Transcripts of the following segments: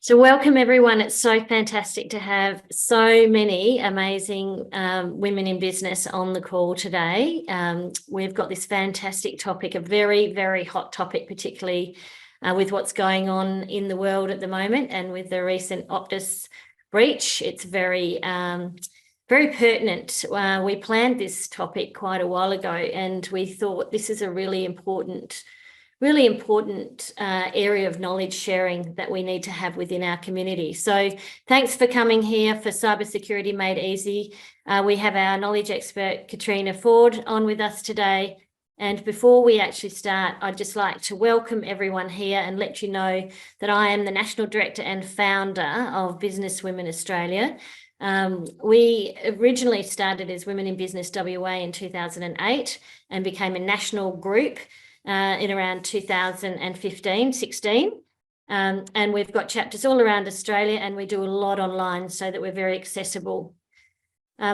So welcome everyone. It's so fantastic to have so many amazing women in business on the call today. We've got this fantastic topic, a very, very hot topic, particularly with what's going on in the world at the moment and with the recent Optus breach. It's very, very pertinent. We planned this topic quite a while ago and we thought this is a really important area of knowledge sharing that we need to have within our community. So thanks for coming here for Cybersecurity Made Easy. We have our knowledge expert, Caitriona Forde, on with us today. And before we actually start, I'd just like to welcome everyone here and let you know that I am the National Director and Founder of Business Women Australia. We originally started as Women in Business WA in 2008 and became a national group in around 2015-16, and we've got chapters all around Australia and we do a lot online so that we're very accessible.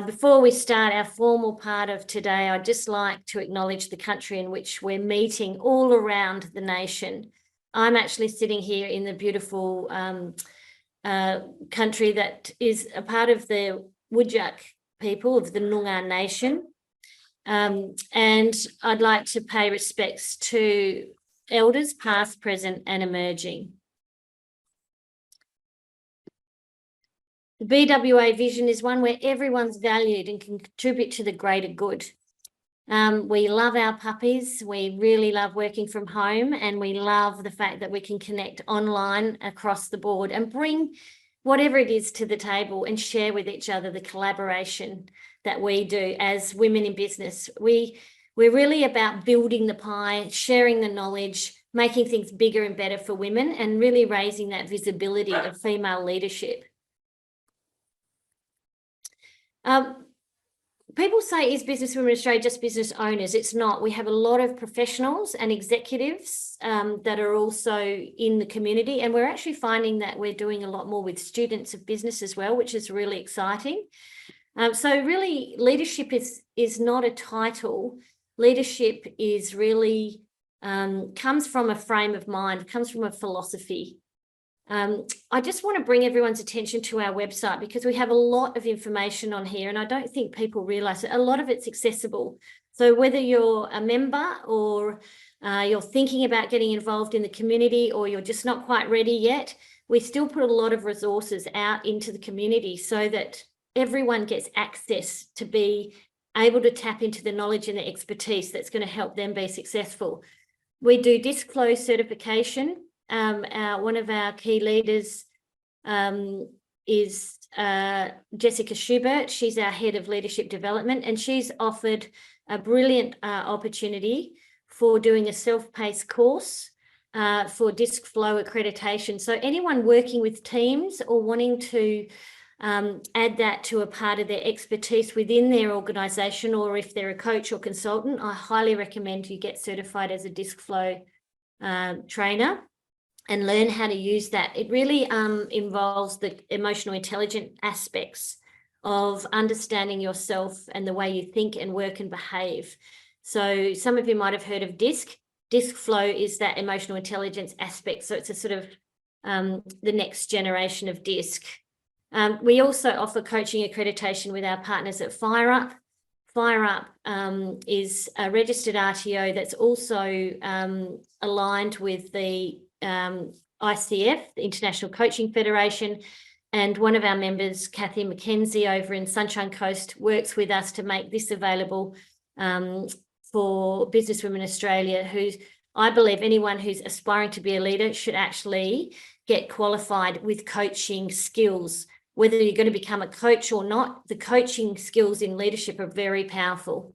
Before we start our formal part of today, I'd just like to acknowledge the country in which we're meeting all around the nation. I'm actually sitting here in the beautiful country that is a part of the Whadjuk people of the Noongar Nation. And I'd like to pay respects to elders past, present and emerging. The BWA vision is one where everyone's valued and can contribute to the greater good. We love our puppies, we really love working from home, and we love the fact that we can connect online across the board and bring whatever it is to the table and share with each other the collaboration that we do as women in business. We're really about building the pie, sharing the knowledge, making things bigger and better for women, and really raising that visibility of female leadership. People say, is Business Women Australia just business owners? It's not. We have a lot of professionals and executives that are also in the community, and we're actually finding that we're doing a lot more with students of business as well, which is really exciting. So really, leadership is not a title. Leadership is really comes from a frame of mind, comes from a philosophy. I just want to bring everyone's attention to our website because we have a lot of information on here, and I don't think people realise that a lot of it's accessible. So whether you're a member or you're thinking about getting involved in the community or you're just not quite ready yet, we still put a lot of resources out into the community so that everyone gets access to be able to tap into the knowledge and the expertise that's going to help them be successful. We do disc flow certification. One of our key leaders is Jessica Schubert. She's our head of leadership development, and she's offered a brilliant opportunity for doing a self-paced course for disc flow accreditation. So anyone working with teams or wanting to add that to a part of their expertise within their organisation, or if they're a coach or consultant, I highly recommend you get certified as a disc flow trainer and learn how to use that. It really involves the emotional intelligence aspects of understanding yourself and the way you think and work and behave. So some of you might have heard of DISC. DISC flow is that emotional intelligence aspect. So it's a sort of the next generation of DISC. We also offer coaching accreditation with our partners at FireUp. FireUp is a registered RTO that's also aligned with the ICF, the International Coaching Federation, and one of our members, Kathy McKenzie over in Sunshine Coast, works with us to make this available for Business Women Australia, who I believe anyone who's aspiring to be a leader should actually get qualified with coaching skills. Whether you're going to become a coach or not, the coaching skills in leadership are very powerful.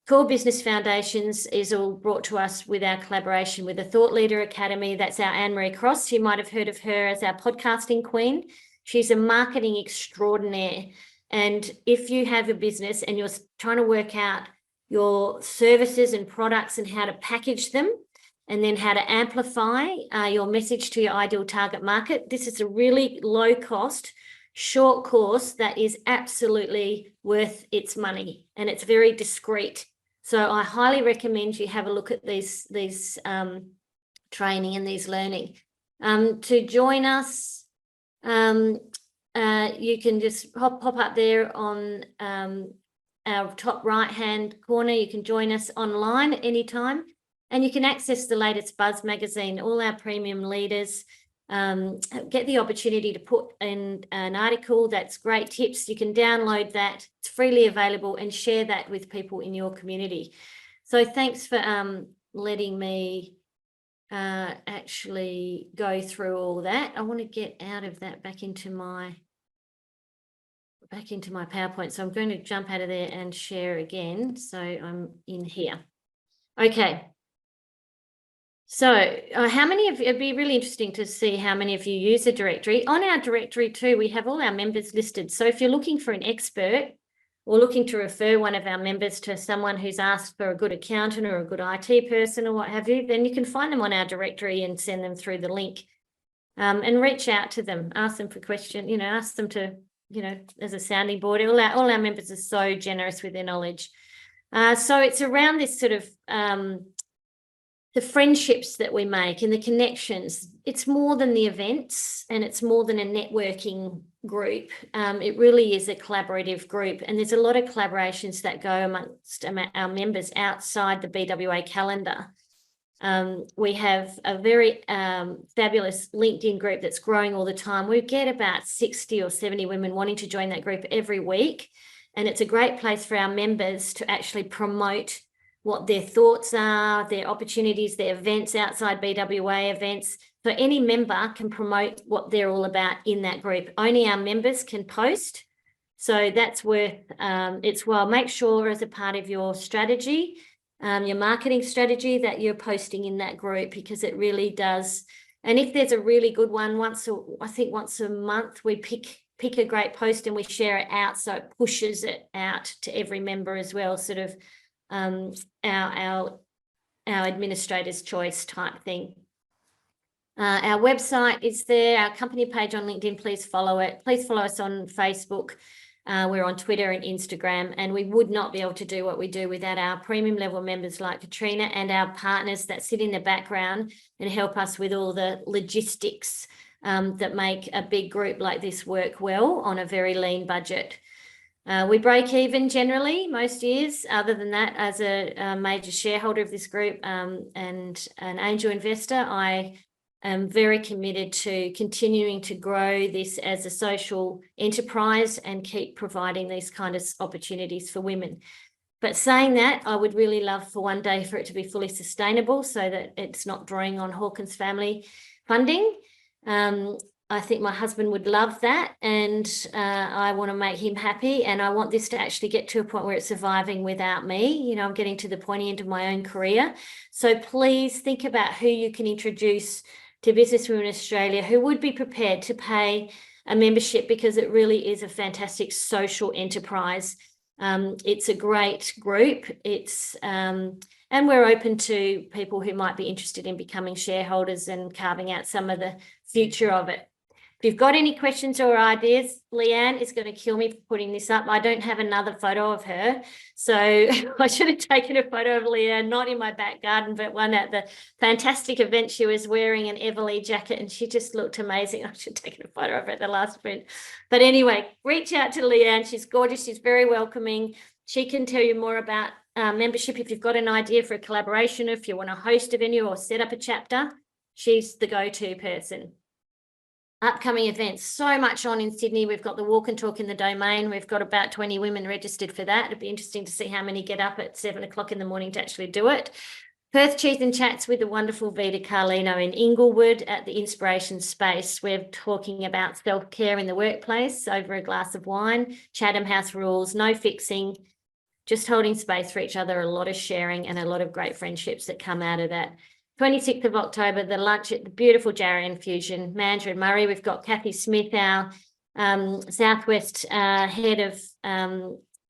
Core Business Foundations is all brought to us with our collaboration with the Thought Leader Academy. That's our Anne-Marie Cross. You might have heard of her as our podcasting queen. She's a marketing extraordinaire. And if you have a business and you're trying to work out your services and products and how to package them, and then how to amplify your message to your ideal target market, this is a really low cost, short course that is absolutely worth its money, and it's very discreet. So I highly recommend you have a look at these training and these learning. To join us You can just pop up there on our top right-hand corner. You can join us online at any time, and you can access the latest Buzz magazine. All our premium leaders get the opportunity to put in an article that's great tips. You can download that. It's freely available, and share that with people in your community. So thanks for letting me actually go through all that. I want to get out of that back into my PowerPoint. So I'm going to jump out of there and share again. So I'm in here. Okay. So how many of you, it'd be really interesting to see how many of you use the directory. On our directory too, we have all our members listed. So if you're looking for an expert or looking to refer one of our members to someone who's asked for a good accountant or a good IT person or what have you, then you can find them on our directory and send them through the link, and reach out to them, ask them for questions, ask them to, as a sounding board. All our members are so generous with their knowledge. So it's around this sort of the friendships that we make and the connections. It's more than the events, and it's more than a networking group. It really is a collaborative group, and there's a lot of collaborations that go amongst our members outside the BWA calendar. We have a very fabulous LinkedIn group that's growing all the time. We get about 60 or 70 women wanting to join that group every week, and it's a great place for our members to actually promote what their thoughts are, their opportunities, their events outside BWA events. So any member can promote what they're all about in that group. Only our members can post. So that's worth its while. Make sure as a part of your strategy, your marketing strategy, that you're posting in that group, because it really does. And if there's a really good one, I think once a month, we pick a great post and we share it out, so it pushes it out to every member as well, sort of our administrator's choice type thing. Our website is there, our company page on LinkedIn, please follow it. Please follow us on Facebook. We're on Twitter and Instagram, and we would not be able to do what we do without our premium level members like Caitriona and our partners that sit in the background and help us with all the logistics that make a big group like this work well on a very lean budget. We break even generally most years. Other than that, as a major shareholder of this group and an angel investor, I am very committed to continuing to grow this as a social enterprise and keep providing these kind of opportunities for women. But saying that, I would really love for one day for it to be fully sustainable, so that it's not drawing on Hawkins family funding. I think my husband would love that, and I want to make him happy, and I want this to actually get to a point where it's surviving without me. I'm getting to the pointy end of my own career. So please think about who you can introduce to Businesswomen Australia who would be prepared to pay a membership, because it really is a fantastic social enterprise. It's a great group. And we're open to people who might be interested in becoming shareholders and carving out some of the future of it. If you've got any questions or ideas, Leanne is going to kill me for putting this up. I don't have another photo of her. So I should have taken a photo of Leanne, not in my back garden, but one at the fantastic event. She was wearing an Everly jacket and she just looked amazing. I should have taken a photo of her at the last print. But anyway, reach out to Leanne. She's gorgeous. She's very welcoming. She can tell you more about membership. If you've got an idea for a collaboration, if you want to host a venue or set up a chapter, she's the go-to person. Upcoming events, so much on in Sydney. We've got the walk and talk in the Domain. We've got about 20 women registered for that. It'd be interesting to see how many get up at 7 o'clock in the morning to actually do it. Perth Cheese and Chats with the wonderful Vita Carlino in Inglewood at the Inspiration Space. We're talking about self-care in the workplace over a glass of wine. Chatham House rules, no fixing, just holding space for each other, a lot of sharing and a lot of great friendships that come out of that. 26th of October, the lunch at the beautiful Jarrah Infusion, Mandurah and Murray. We've got Kathy Smith, our Southwest head of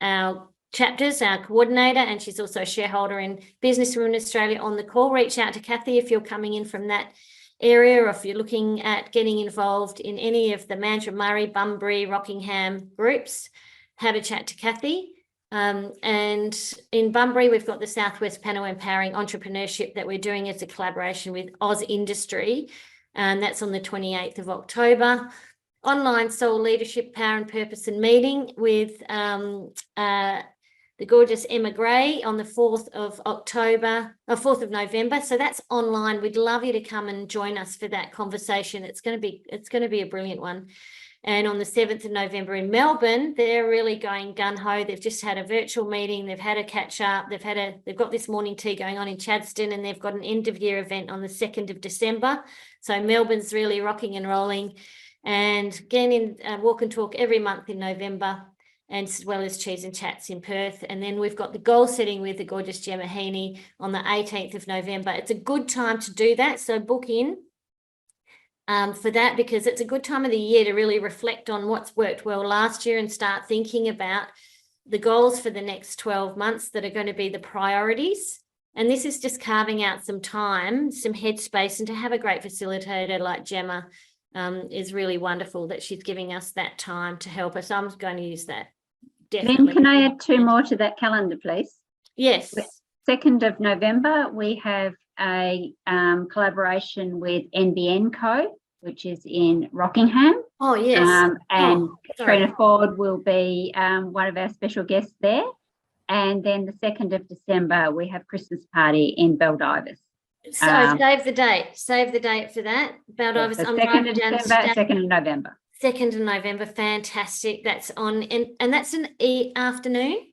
our chapters, our coordinator, and she's also a shareholder in Businesswomen Australia on the call. Reach out to Kathy if you're coming in from that area, or if you're looking at getting involved in any of the Mandurah, Murray, Bunbury, Rockingham groups. Have a chat to Kathy. And in Bunbury, we've got the Southwest Panel Empowering Entrepreneurship that we're doing as a collaboration with Oz Industry, and that's on the 28th of October. online soul leadership, power and purpose and meeting with the gorgeous Emma Gray on the 4th of November. So that's online. We'd love you to come and join us for that conversation. It's going to be a brilliant one. And on the 7th of November in Melbourne, they're really going gung-ho. They've just had a virtual meeting. They've had a catch-up. They've got this morning tea going on in Chadstone, and they've got an end-of-year event on the 2nd of December. So Melbourne's really rocking and rolling. And again, in Walk and Talk every month in November, and as well as Cheese and Chats in Perth. And then we've got the goal setting with the gorgeous Gemma Heaney on the 18th of November. It's a good time to do that. So book in for that, because it's a good time of the year to really reflect on what's worked well last year and start thinking about the goals for the next 12 months that are going to be the priorities. And this is just carving out some time, some headspace, and to have a great facilitator like Gemma is really wonderful that she's giving us that time to help us. I'm going to use that. Definitely. Lyn, can I add 2 more to that calendar, please? Yes. 2nd of November, we have a collaboration with NBN Co, which is in Rockingham. Oh, yes. And Caitriona Forde will be one of our special guests there. And then the 2nd of December, we have Christmas party in Baldivis. So save the date for that. Baldivis. So 2nd of December, 2nd of November. 2nd of November, fantastic. That's on, and that's an afternoon?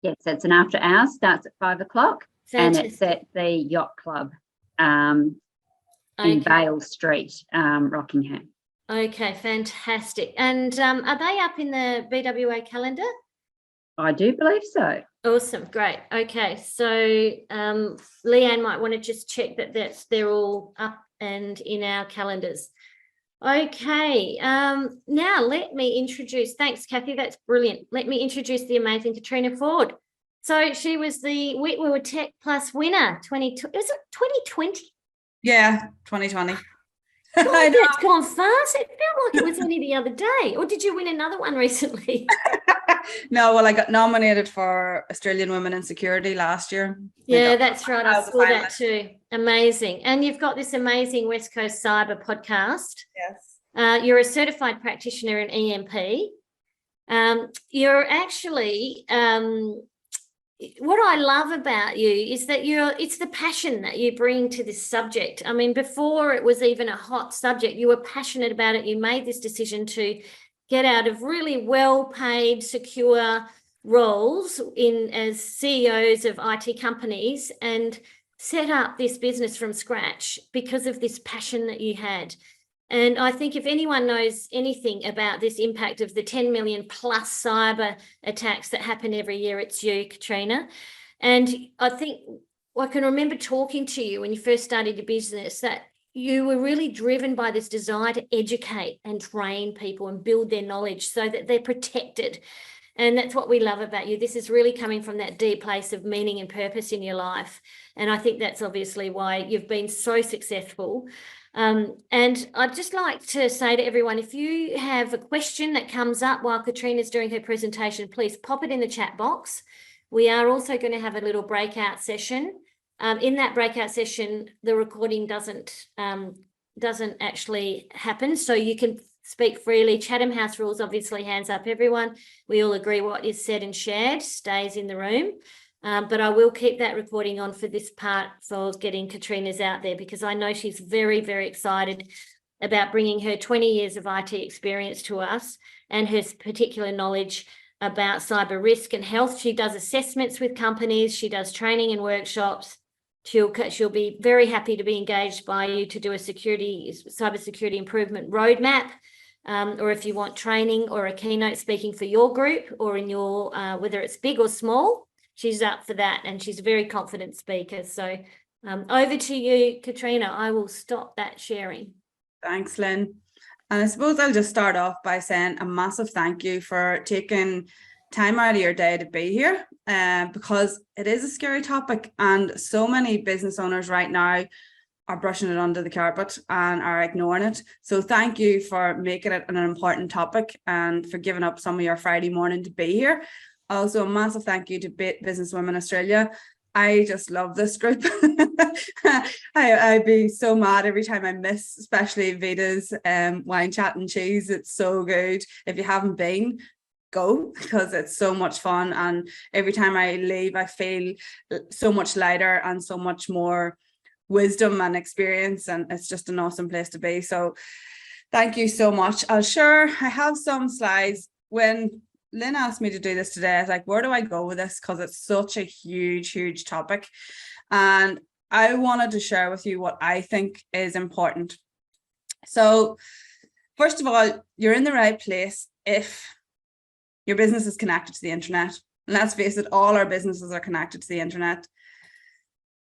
Yes, it's an after hours, starts at 5 o'clock, and it's at the Yacht Club in Vale Street, Rockingham. Okay, fantastic. And are they up in the BWA calendar? I do believe so. Awesome, great. Okay, so Leanne might want to just check that they're all up and in our calendars. Okay, now let me introduce, thanks Kathy, that's brilliant. Let me introduce the amazing Caitriona Forde. So she was the Whitworth Tech Plus winner, was it 2020? Yeah, 2020. God, it's gone fast. It felt like it was only the other day. Or did you win another one recently? No, well, I got nominated for Australian Women in Security last year. Yeah, that's right. I saw that too. Amazing. And you've got this amazing West Coast Cyber podcast. Yes. You're a certified practitioner in EMP. You're actually, what I love about you is that it's the passion that you bring to this subject. I mean, before it was even a hot subject, you were passionate about it. You made this decision to get out of really well-paid, secure roles as CEOs of IT companies and set up this business from scratch because of this passion that you had. And I think if anyone knows anything about this impact of the 10 million plus cyber attacks that happen every year, it's you, Caitriona. And I think I can remember talking to you when you first started your business that you were really driven by this desire to educate and train people and build their knowledge so that they're protected. And that's what we love about you. This is really coming from that deep place of meaning and purpose in your life. And I think that's obviously why you've been so successful. And I'd just like to say to everyone, if you have a question that comes up while Caitriona's doing her presentation, please pop it in the chat box. We are also going to have a little breakout session. In that breakout session, the recording doesn't actually happen, so you can speak freely. Chatham House rules, obviously, hands up, everyone. We all agree what is said and shared stays in the room. But I will keep that recording on for this part for getting Caitriona's out there, because I know she's very, very excited about bringing her 20 years of IT experience to us and her particular knowledge about cyber risk and health. She does assessments with companies. She does training and workshops. She'll be very happy to be engaged by you to do a cybersecurity improvement roadmap, or if you want training or a keynote speaking for your group or in your, whether it's big or small, she's up for that, and she's a very confident speaker. So over to you, Caitriona. I will stop that sharing. Thanks, Lyn. And I suppose I'll just start off by saying a massive thank you for taking time out of your day to be here, because it is a scary topic, and so many business owners right now are brushing it under the carpet and are ignoring it. So thank you for making it an important topic and for giving up some of your Friday morning to be here. Also, a massive thank you to Businesswomen Australia I just love this group. I'd be so mad every time I miss, especially Vita's wine chat and cheese. It's so good. If you haven't been, go, because it's so much fun. And every time I leave, I feel so much lighter and so much more wisdom and experience. And it's just an awesome place to be. So thank you so much. I have some slides. When Lyn asked me to do this today, I was like, where do I go with this? Because it's such a huge topic. And I wanted to share with you what I think is important. So first of all, you're in the right place if your business is connected to the internet. And let's face it, all our businesses are connected to the internet.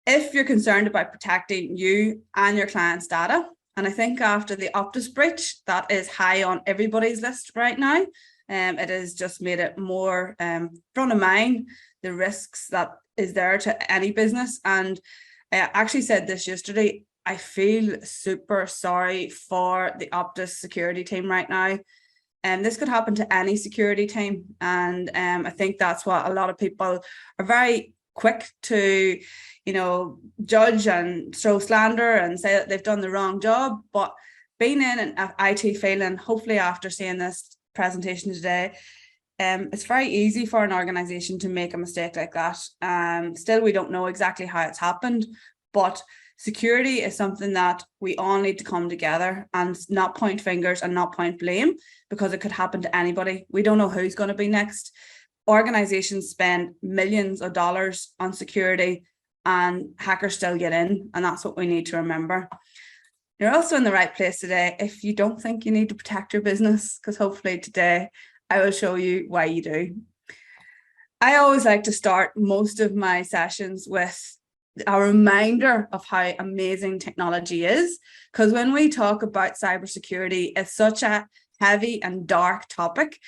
If you're concerned about protecting you and your clients' data, and I think after the Optus breach, that is high on everybody's list right now. It has just made it more front of mind, the risks that is there to any business. And I actually said this yesterday, I feel super sorry for the Optus security team right now. And this could happen to any security team. And I think that's what a lot of people are very quick to, judge and throw slander and say that they've done the wrong job. But being in an IT field, and hopefully after seeing this presentation today, it's very easy for an organization to make a mistake like that. Still, we don't know exactly how it's happened, but security is something that we all need to come together and not point fingers and not point blame, because it could happen to anybody. We don't know who's going to be next. Organizations spend millions of dollars on security and hackers still get in, and that's what we need to remember. You're also in the right place today if you don't think you need to protect your business, because hopefully today I will show you why you do. I always like to start most of my sessions with a reminder of how amazing technology is, because when we talk about cybersecurity, it's such a heavy and dark topic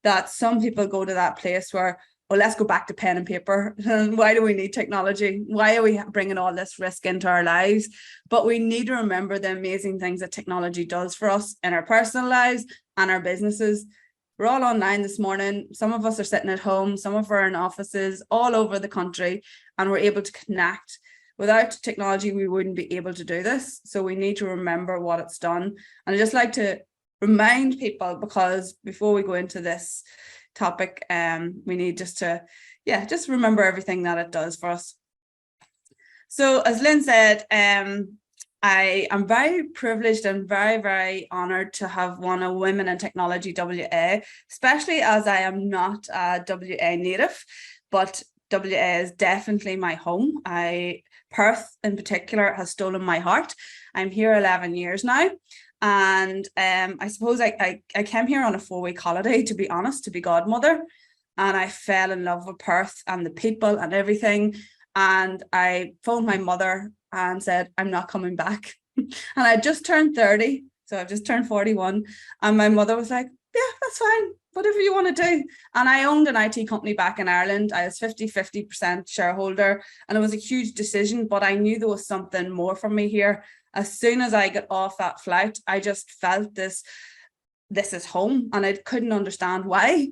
that some people go to that place where, well, let's go back to pen and paper. Why do we need technology? Why are we bringing all this risk into our lives? But we need to remember the amazing things that technology does for us in our personal lives and our businesses. We're all online this morning. Some of us are sitting at home, some of us are in offices all over the country, and we're able to connect. Without technology, we wouldn't be able to do this. So we need to remember what it's done. And I just like to remind people, because before we go into this topic, we need just remember everything that it does for us. So as Lyn said, I am very privileged and very honored to have won a Women in Technology WA, especially as I am not a WA native, but WA is definitely my home. Perth in particular has stolen my heart. I'm here 11 years now. And I suppose I came here on a 4-week holiday, to be honest, to be godmother. And I fell in love with Perth and the people and everything. And I phoned my mother and said, I'm not coming back. And I just turned 30. So I've just turned 41. And my mother was like, yeah, that's fine. Whatever you want to do. And I owned an IT company back in Ireland. I was 50% shareholder. And it was a huge decision, but I knew there was something more for me here. As soon as I got off that flight, I just felt this is home, and I couldn't understand why.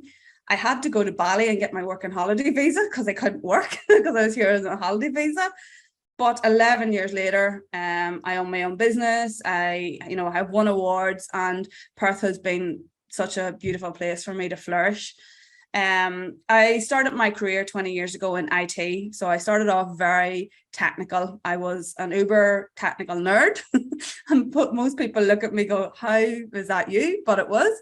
I had to go to Bali and get my work and holiday visa because I couldn't work because I was here as a holiday visa. But 11 years later, I own my own business. I have won awards, and Perth has been such a beautiful place for me to flourish. I started my career 20 years ago in IT. So I started off very technical. I was an uber technical nerd. And most people look at me and go, how is that you? But it was.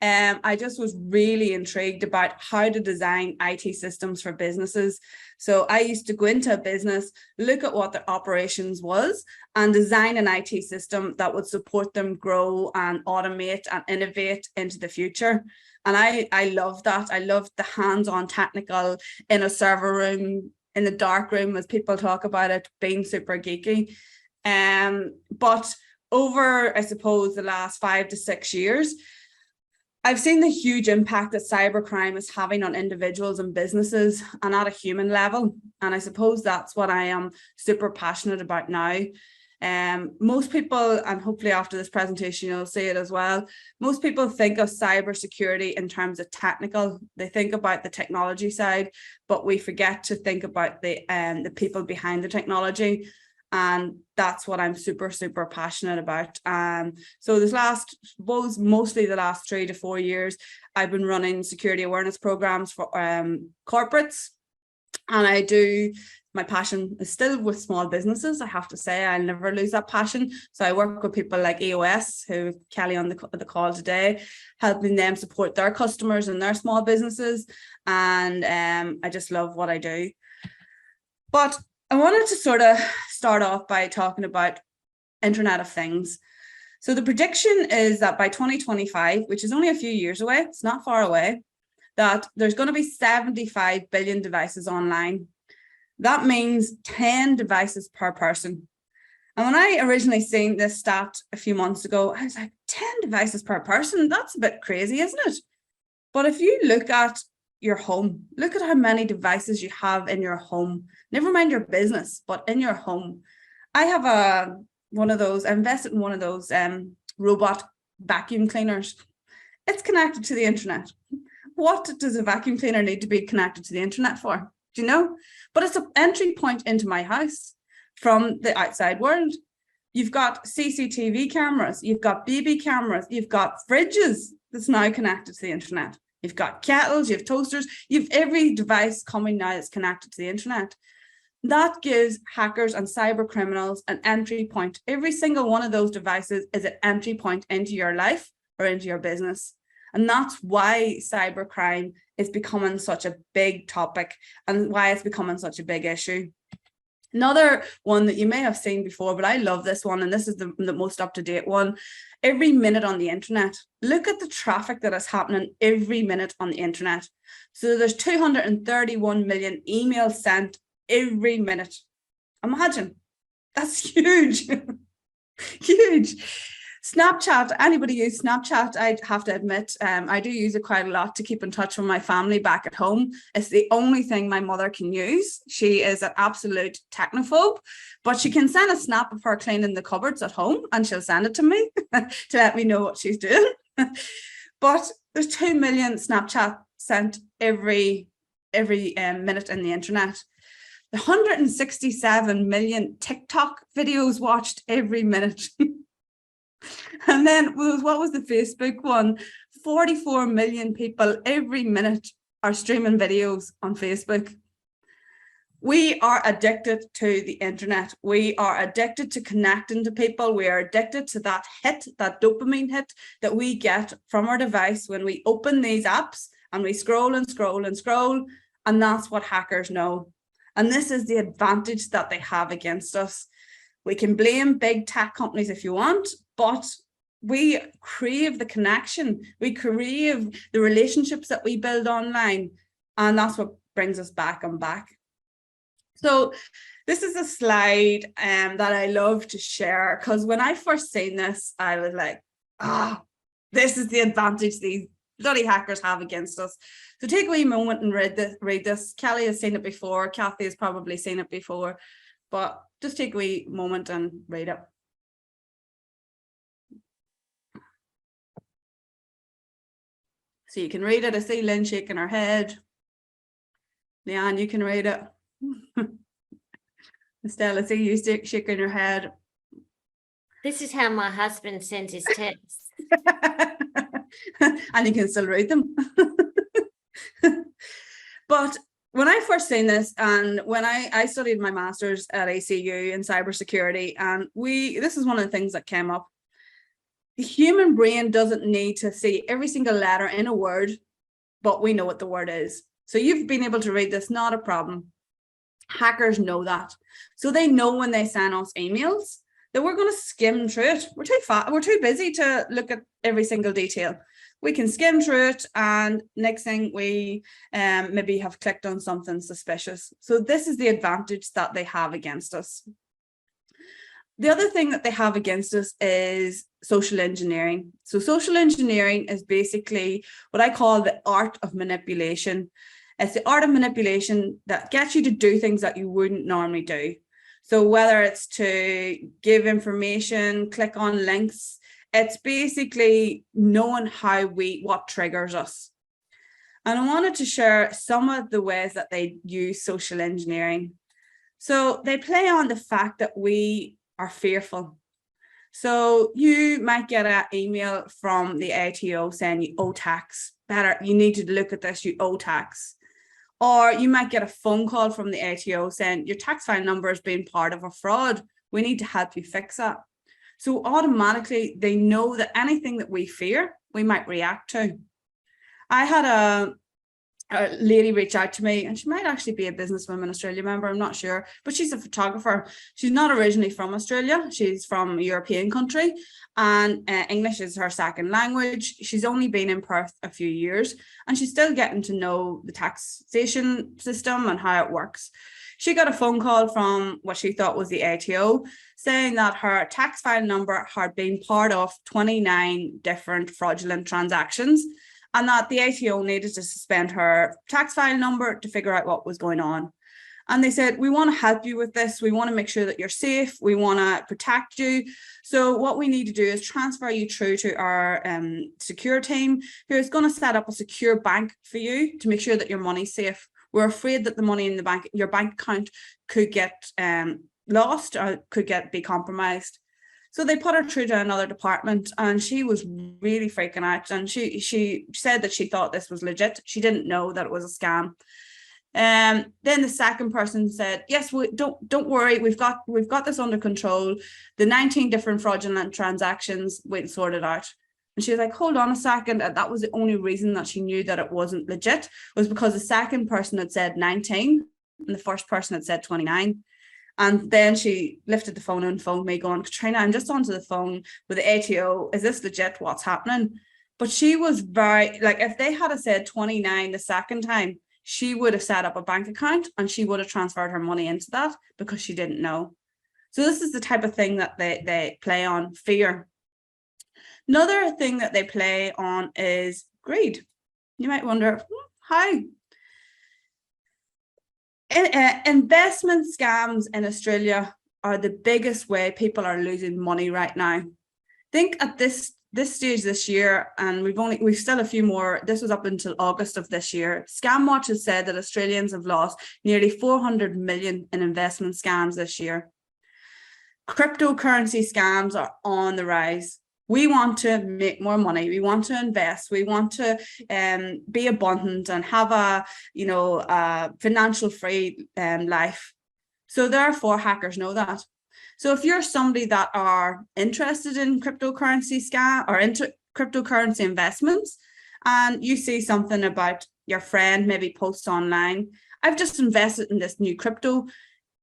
I just was really intrigued about how to design IT systems for businesses. So I used to go into a business, look at what their operations was, and design an IT system that would support them grow and automate and innovate into the future. And I love that. I love the hands-on technical in a server room, in the dark room, as people talk about it, being super geeky. But over, I suppose, the last 5 to 6 years, I've seen the huge impact that cybercrime is having on individuals and businesses and at a human level. And I suppose that's what I am super passionate about now. Most people, and hopefully after this presentation you'll see it as well, most people think of cybersecurity in terms of technical. They think about the technology side, but we forget to think about the people behind the technology. And that's what I'm super passionate about. So mostly the last 3 to 4 years, I've been running security awareness programs for corporates, and my passion is still with small businesses. I have to say, I'll never lose that passion. So I work with people like EOS, who Kelly on the call today, helping them support their customers and their small businesses. And I just love what I do. But I wanted to sort of start off by talking about Internet of Things. So the prediction is that by 2025, which is only a few years away, it's not far away, that there's going to be 75 billion devices online. That means 10 devices per person. And when I originally seen this stat a few months ago, I was like, 10 devices per person? That's a bit crazy, isn't it? But if you look at your home, look at how many devices you have in your home. Never mind your business, but in your home. I have I invested in one of those robot vacuum cleaners. It's connected to the internet. What does a vacuum cleaner need to be connected to the internet for? Do you know? But it's an entry point into my house from the outside world. You've got CCTV cameras, you've got BB cameras, you've got fridges that's now connected to the internet. You've got kettles, you have toasters, you've every device coming now that's connected to the internet. That gives hackers and cyber criminals an entry point. Every single one of those devices is an entry point into your life or into your business. And that's why cybercrime is becoming such a big topic and why it's becoming such a big issue. Another one that you may have seen before, but I love this one, and this is the most up-to-date one. Every minute on the internet, look at the traffic that is happening every minute on the internet. So there's 231 million emails sent every minute. Imagine, that's huge. Huge. Snapchat, anybody use Snapchat? I have to admit, I do use it quite a lot to keep in touch with my family back at home. It's the only thing my mother can use. She is an absolute technophobe, but she can send a snap of her cleaning the cupboards at home and she'll send it to me to let me know what she's doing. But there's 2 million Snapchat sent every minute in the internet. 167 million TikTok videos watched every minute. And then what was the Facebook one? 44 million people every minute are streaming videos on Facebook. We are addicted to the internet. We are addicted to connecting to people. We are addicted to that hit, that dopamine hit that we get from our device when we open these apps and we scroll and scroll and scroll. And that's what hackers know. And this is the advantage that they have against us. We can blame big tech companies if you want, but we crave the connection. We crave the relationships that we build online. And that's what brings us back and back. So this is a slide that I love to share, because when I first seen this, I was like, this is the advantage these bloody hackers have against us. So take a wee moment and read this. Kelly has seen it before. Kathy has probably seen it before, but just take a wee moment and read it. So you can read it. I see Lynn shaking her head. Leanne, you can read it. Estelle, I see you shaking your head. This is how my husband sends his texts. And you can still read them. But when I first seen this, and when I studied my master's at ACU in cybersecurity, and this is one of the things that came up. The human brain doesn't need to see every single letter in a word, but we know what the word is. So you've been able to read this, not a problem. Hackers know that. So they know when they send us emails that we're going to skim through it. We're too busy to look at every single detail. We can skim through it, and next thing we maybe have clicked on something suspicious. So this is the advantage that they have against us. The other thing that they have against us is social engineering. So social engineering is basically what I call the art of manipulation. It's the art of manipulation that gets you to do things that you wouldn't normally do. So whether it's to give information, click on links, it's basically knowing what triggers us. And I wanted to share some of the ways that they use social engineering. So they play on the fact that we are fearful. So you might get an email from the ATO saying you owe tax. You need to look at this, you owe tax. Or you might get a phone call from the ATO saying your tax file number has been part of a fraud. We need to help you fix that. So automatically they know that anything that we fear, we might react to. I had a lady reach out to me, and she might actually be a Business Women Australia member, I'm not sure, but she's a photographer. She's not originally from Australia. She's from a European country, and English is her second language. She's only been in Perth a few years, and she's still getting to know the taxation system and how it works. She got a phone call from what she thought was the ATO saying that her tax file number had been part of 29 different fraudulent transactions, and that the ATO needed to suspend her tax file number to figure out what was going on. And they said, we want to help you with this. We want to make sure that you're safe. We want to protect you. So what we need to do is transfer you through to our secure team, who is going to set up a secure bank for you to make sure that your money's safe. We're afraid that the money in the bank, your bank account, could get lost or could be compromised. So they put her through to another department, and she was really freaking out. And she said that she thought this was legit. She didn't know that it was a scam. Then the second person said, yes, don't worry, we've got this under control. The 19 different fraudulent transactions, we'll sort it out. And she was like, hold on a second. And that was the only reason that she knew that it wasn't legit, was because the second person had said 19 and the first person had said 29. And then she lifted the phone and phoned me going, Caitriona, I'm just onto the phone with the ATO. Is this legit? What's happening? But she was very, like, if they had said 29 the second time, she would have set up a bank account and she would have transferred her money into that because she didn't know. So this is the type of thing that they play on, fear. Another thing that they play on is greed. You might wonder, how? Investment scams in Australia are the biggest way people are losing money right now. Think at this stage this year, and we've still a few more. This was up until August of this year. ScamWatch has said that Australians have lost nearly 400 million in investment scams this year. Cryptocurrency scams are on the rise. We want to make more money. We want to invest. We want to be abundant and have a financial free life. So therefore, hackers know that. So if you're somebody that are interested in cryptocurrency cryptocurrency investments, and you see something about your friend maybe posts online, I've just invested in this new crypto,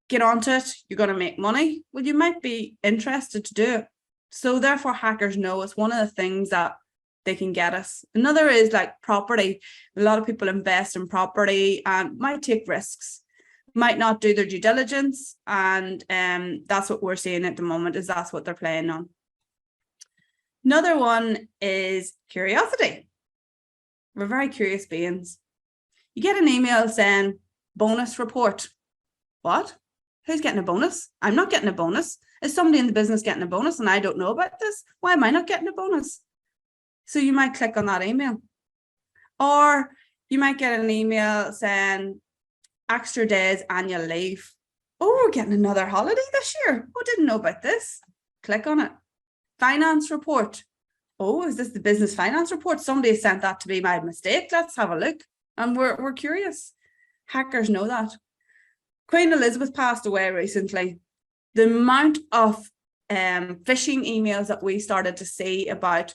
get onto it, you're going to make money. Well, you might be interested to do it. So therefore, hackers know it's one of the things that they can get us. Another is like property. A lot of people invest in property and might take risks, might not do their due diligence. And that's what we're seeing at the moment, is that's what they're playing on. Another one is curiosity. We're very curious beings. You get an email saying, bonus report. What? Who's getting a bonus? I'm not getting a bonus. Is somebody in the business getting a bonus and I don't know about this? Why am I not getting a bonus? So you might click on that email. Or you might get an email saying extra days annual leave. Oh, we're getting another holiday this year. Oh, didn't know about this. Click on it. Finance report. Oh, is this the business finance report? Somebody sent that to me by mistake. Let's have a look. And we're curious. Hackers know that. Queen Elizabeth passed away recently. The amount of phishing emails that we started to see about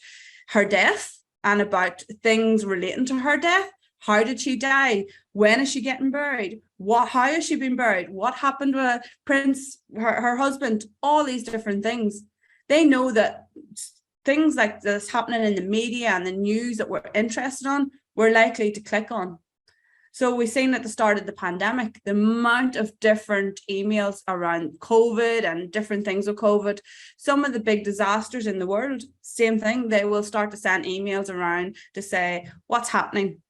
her death and about things relating to her death. How did she die? When is she getting buried? How has she been buried? What happened with Prince, her husband? All these different things. They know that things like this happening in the media and the news that we're interested on, we're likely to click on. So we've seen at the start of the pandemic, the amount of different emails around COVID and different things with COVID, some of the big disasters in the world, same thing, they will start to send emails around to say what's happening.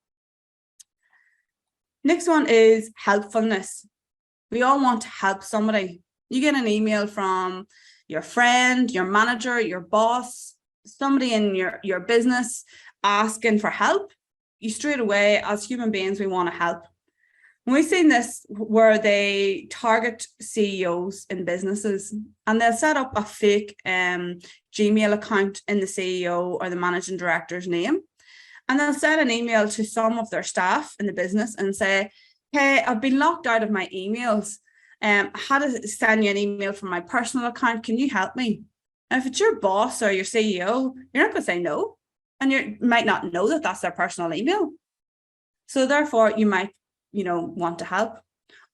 Next one is helpfulness. We all want to help somebody. You get an email from your friend, your manager, your boss, somebody in your business asking for help. You straight away, as human beings, we want to help. We've seen this where they target CEOs in businesses, and they'll set up a fake Gmail account in the CEO or the managing director's name. And they'll send an email to some of their staff in the business and say, hey, I've been locked out of my emails. I had to send you an email from my personal account. Can you help me? And if it's your boss or your CEO, you're not going to say no. And you might not know that that's their personal email. So therefore, you might want to help.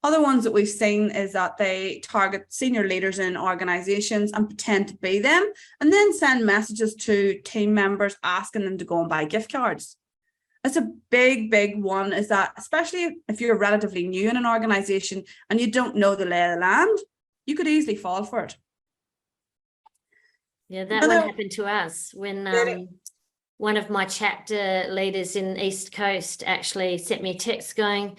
Other ones that we've seen is that they target senior leaders in organizations and pretend to be them, and then send messages to team members asking them to go and buy gift cards. It's a big one, is that especially if you're relatively new in an organization and you don't know the lay of the land, you could easily fall for it. Yeah, that one happened to us when one of my chapter leaders in East Coast actually sent me a text going,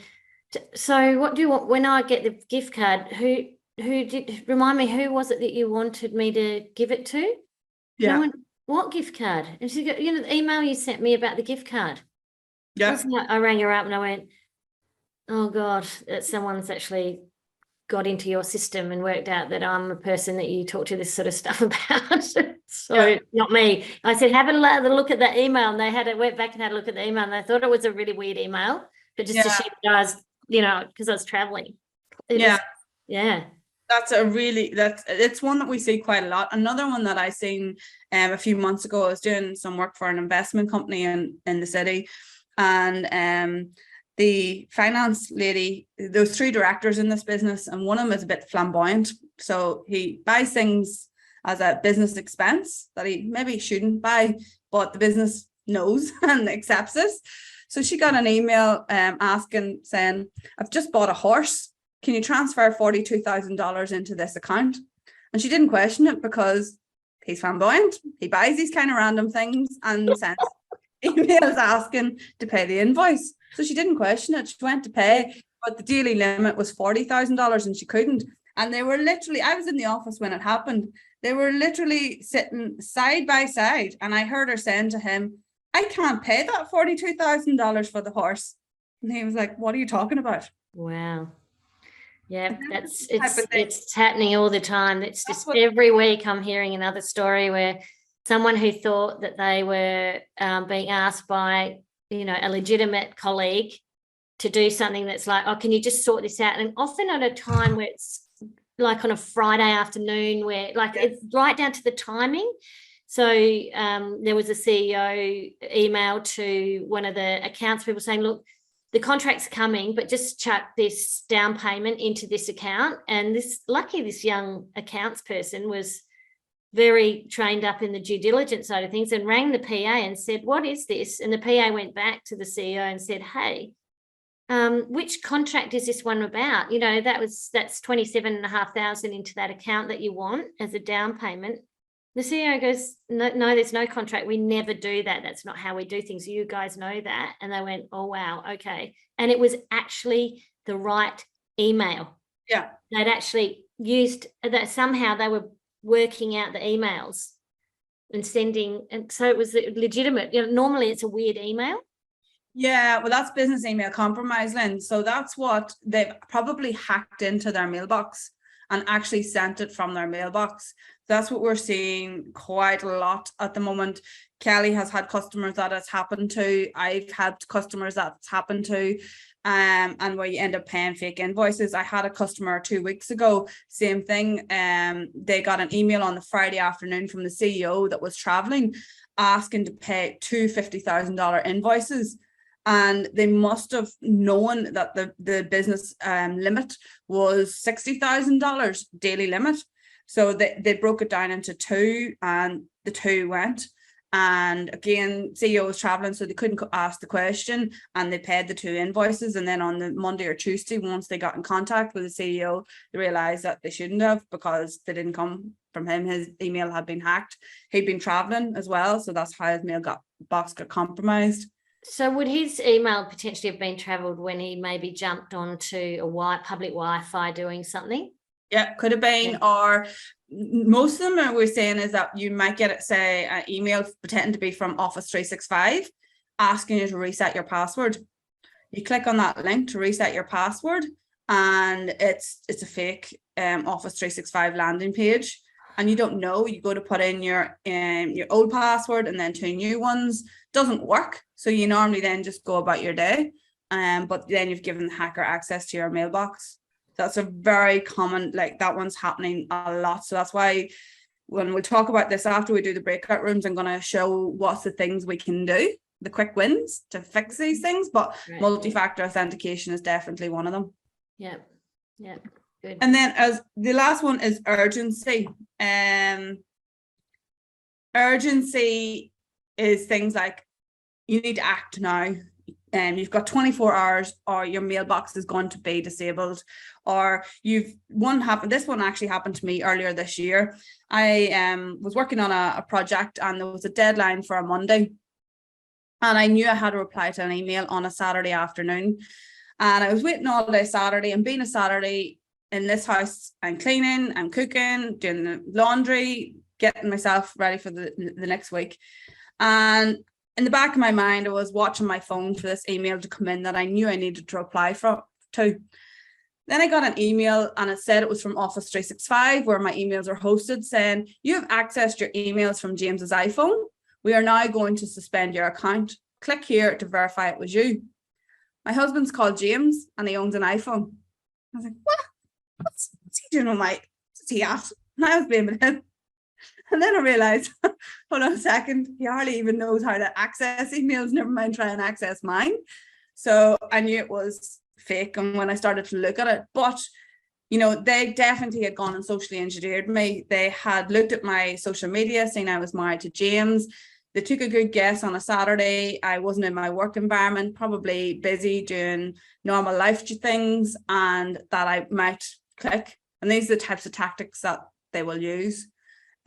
so what do you want when I get the gift card? Who did, remind me, who was it that you wanted me to give it to? Yeah. I went, what gift card? And she goes, the email you sent me about the gift card. Yeah. I rang her up and I went, oh God, someone's actually got into your system and worked out that I'm a person that you talk to this sort of stuff about. So not me. I said, have a look at that email. And they went back and had a look at the email, and they thought it was a really weird email, but just to share you guys, because I was traveling. That's it's one that we see quite a lot. Another one that I seen a few months ago, I was doing some work for an investment company in the city, and the finance lady, there's 3 directors in this business, and one of them is a bit flamboyant. So he buys things as a business expense that he maybe shouldn't buy, but the business knows and accepts it. So she got an email saying, I've just bought a horse. Can you transfer $42,000 into this account? And she didn't question it because he's flamboyant. He buys these kind of random things and sends emails asking to pay the invoice. So she didn't question it. She went to pay, but the daily limit was $40,000 and she couldn't. And they were literally, I was in the office when it happened. They were literally sitting side by side. And I heard her saying to him, I can't pay that $42,000 for the horse. And he was like, what are you talking about? Wow. Yeah, it's happening all the time. It's just every week I'm hearing another story where someone who thought that they were being asked by, a legitimate colleague to do something that's like, oh, can you just sort this out? And often at a time where it's like on a Friday afternoon where it's right down to the timing. So there was a CEO email to one of the accounts people saying, look, the contract's coming, but just chuck this down payment into this account. And this young accounts person was very trained up in the due diligence side of things and rang the PA and said, what is this? And the PA went back to the CEO and said, hey, which contract is this one about? That's $27,500 into that account that you want as a down payment. The CEO goes, no, there's no contract. We never do that. That's not how we do things. You guys know that. And they went, oh, wow, okay. And it was actually the right email. Yeah. They'd actually used that. Somehow they were working out the emails and sending. And so it was legitimate. Normally it's a weird email. Yeah, well, that's business email compromise, Lynn. So that's what they've probably hacked into their mailbox and actually sent it from their mailbox. That's what we're seeing quite a lot at the moment. Kelly has had customers that it's happened to. I've had customers that's happened to, and where you end up paying fake invoices. I had a customer 2 weeks ago, same thing. They got an email on the Friday afternoon from the CEO that was traveling, asking to pay two $50,000 invoices. And they must have known that the business limit was $60,000 daily limit. So they broke it down into 2, and the 2 went. And again, CEO was traveling, so they couldn't ask the question, and they paid the 2 invoices. And then on the Monday or Tuesday, once they got in contact with the CEO, they realized that they shouldn't have, because they didn't come from him. His email had been hacked. He'd been traveling as well, so that's how his box got compromised. So would his email potentially have been travelled when he maybe jumped onto a public Wi-Fi doing something? Yeah, could have been, or most of them we're saying is that you might get it, say, an email pretending to be from Office 365 asking you to reset your password. You click on that link to reset your password, and it's a fake Office 365 landing page, and you don't know. You go to put in your old password and then 2 new ones, doesn't work. So you normally then just go about your day, but then you've given the hacker access to your mailbox. That's a very common, like that one's happening a lot. So that's why when we talk about this after we do the breakout rooms, I'm going to show what's the things we can do, the quick wins to fix these things. But multi-factor authentication is definitely one of them. Yeah. Good. And then as the last one is urgency. Urgency is things like you need to act now. You've got 24 hours or your mailbox is going to be disabled, or this one actually happened to me earlier this year. I was working on a project and there was a deadline for a Monday, and I knew I had to reply to an email on a Saturday afternoon, and I was waiting all day Saturday, and being a Saturday in this house, I'm cleaning, I'm cooking, doing the laundry, getting myself ready for the next week, and in the back of my mind, I was watching my phone for this email to come in that I knew I needed to reply to. Then I got an email and it said it was from Office 365, where my emails are hosted, saying, you have accessed your emails from James's iPhone. We are now going to suspend your account. Click here to verify it was you. My husband's called James and he owns an iPhone. I was like, what? What's he doing on my, what's he at? And I was blaming him. And then I realized, hold on a second, he hardly even knows how to access emails, never mind try and access mine. So I knew it was fake. And when I started to look at it, but you know, they definitely had gone and socially engineered me. They had looked at my social media, saying I was married to James. They took a good guess on a Saturday. I wasn't in my work environment, probably busy doing normal life things, and that I might click. And these are the types of tactics that they will use.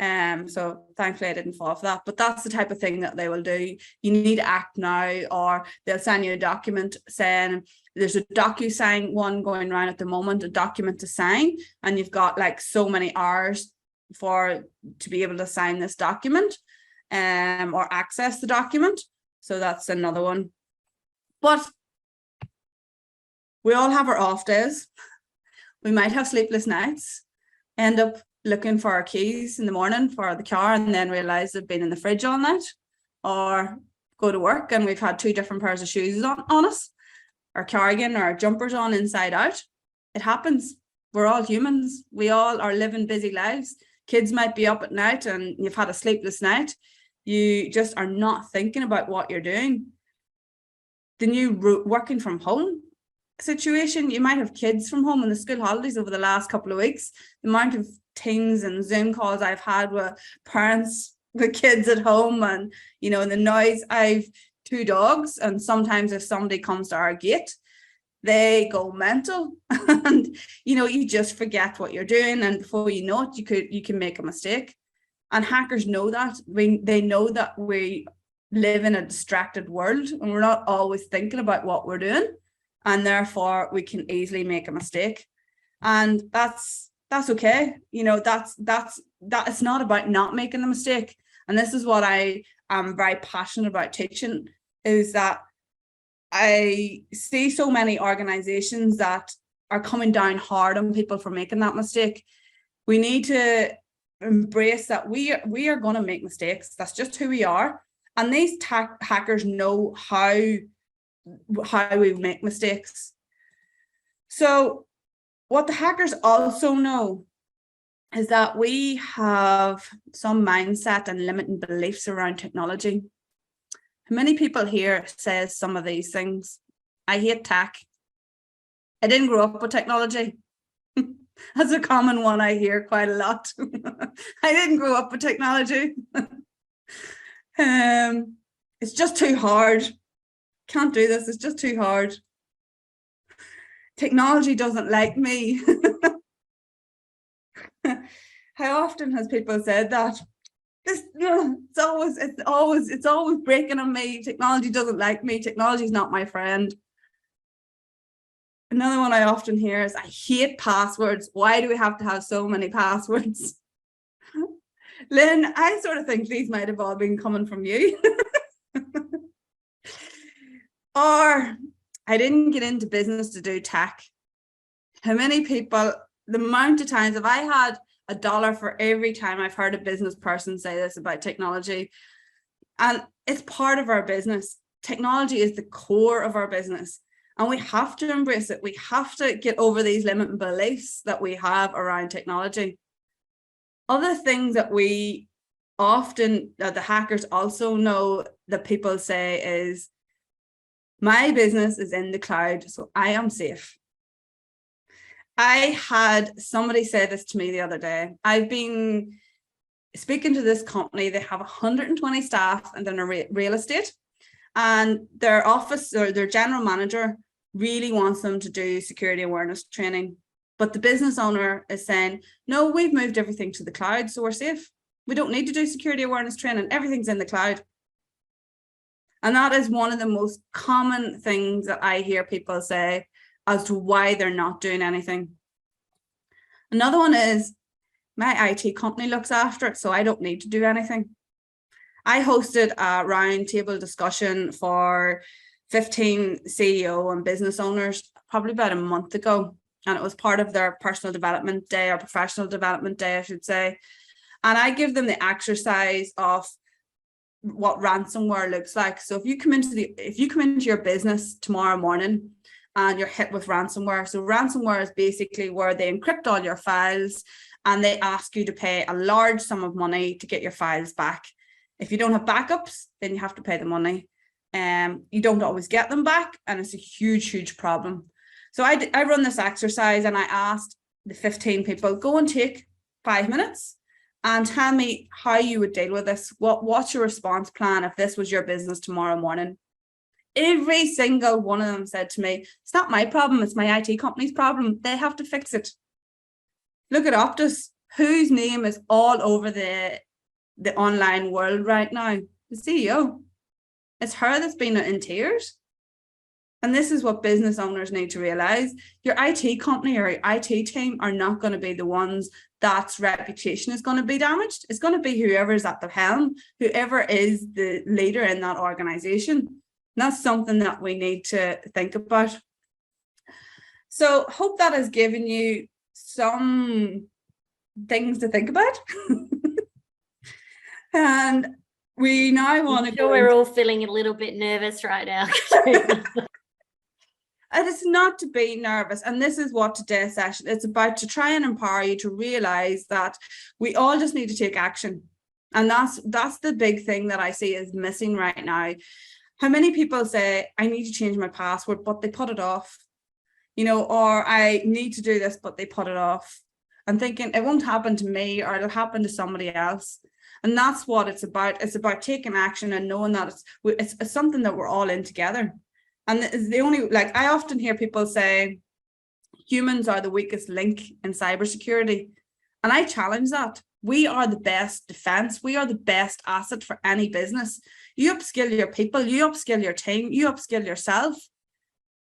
So thankfully I didn't fall for that, but that's the type of thing that they will do. You need to act now, or they'll send you a document saying there's a DocuSign one going around at the moment, a document to sign, and you've got like so many hours to be able to sign this document, or access the document. So that's another one. But we all have our off days. We might have sleepless nights, end up looking for our keys in the morning for the car, and then realize they've been in the fridge all night, or go to work and we've had 2 different pairs of shoes on us, our cardigan or our jumpers on inside out. It happens. We're all humans. We all are living busy lives. Kids might be up at night and you've had a sleepless night. You just are not thinking about what you're doing. The new working from home situation, you might have kids from home in the school holidays over the last couple of weeks. The amount of Teams and Zoom calls I've had with parents with kids at home, and you know, the noise. I've 2 dogs, and sometimes if somebody comes to our gate, they go mental and you know, you just forget what you're doing, and before you know it, you can make a mistake. And hackers know that. They know that we live in a distracted world and we're not always thinking about what we're doing, and therefore we can easily make a mistake. And that's okay. You know, that it's not about not making the mistake. And this is what I am very passionate about teaching, is that I see so many organizations that are coming down hard on people for making that mistake. We need to embrace that we are going to make mistakes. That's just who we are. And these hackers know how we make mistakes. So what the hackers also know is that we have some mindset and limiting beliefs around technology. Many people here says some of these things. I hate tech. I didn't grow up with technology. That's a common one I hear quite a lot. I didn't grow up with technology. It's just too hard. Can't do this. It's just too hard. Technology doesn't like me. How often has people said that? It's always breaking on me. Technology doesn't like me. Technology is not my friend. Another one I often hear is, I hate passwords. Why do we have to have so many passwords? Lynn, I sort of think these might have all been coming from you. Or, I didn't get into business to do tech. How many people, the amount of times, if I had $1 for every time I've heard a business person say this about technology, and it's part of our business. Technology is the core of our business, and we have to embrace it. We have to get over these limiting beliefs that we have around technology. Other things that we often, that the hackers also know that people say is, my business is in the cloud, so I am safe. I had somebody say this to me the other day. I've been speaking to this company. They have 120 staff and they're in real estate, and their office, or their general manager, really wants them to do security awareness training. But the business owner is saying, no, we've moved everything to the cloud, so we're safe. We don't need to do security awareness training. Everything's in the cloud. And that is one of the most common things that I hear people say as to why they're not doing anything. Another one is, my IT company looks after it, so I don't need to do anything. I hosted a roundtable discussion for 15 CEO and business owners probably about a month ago, and it was part of their personal development day, or professional development day, I should say. And I give them the exercise of what ransomware looks like. So if you come into your business tomorrow morning and you're hit with ransomware, so ransomware is basically where they encrypt all your files and they ask you to pay a large sum of money to get your files back. If you don't have backups, then you have to pay the money. You don't always get them back, and it's a huge problem. So I run this exercise, and I asked the 15 people, go and take 5 minutes and tell me how you would deal with this. What's your response plan if this was your business tomorrow morning? Every single one of them said to me, it's not my problem, it's my IT company's problem. They have to fix it. Look at Optus, whose name is all over the online world right now. The CEO. It's her that's been in tears. And this is what business owners need to realize. Your IT company or your IT team are not going to be the ones that's reputation is going to be damaged. It's going to be whoever's at the helm, whoever is the leader in that organization. And that's something that we need to think about. So hope that has given you some things to think about. And we now want to go. We're all feeling a little bit nervous right now. And it's not to be nervous. And this is what today's session is about, to try and empower you to realize that we all just need to take action. And that's the big thing that I see is missing right now. How many people say, I need to change my password, but they put it off, or I need to do this, but they put it off, and thinking it won't happen to me, or it'll happen to somebody else. And that's what it's about. It's about taking action and knowing that it's something that we're all in together. And the only, I often hear people say, humans are the weakest link in cybersecurity. And I challenge that. We are the best defense. We are the best asset for any business. You upskill your people, you upskill your team, you upskill yourself.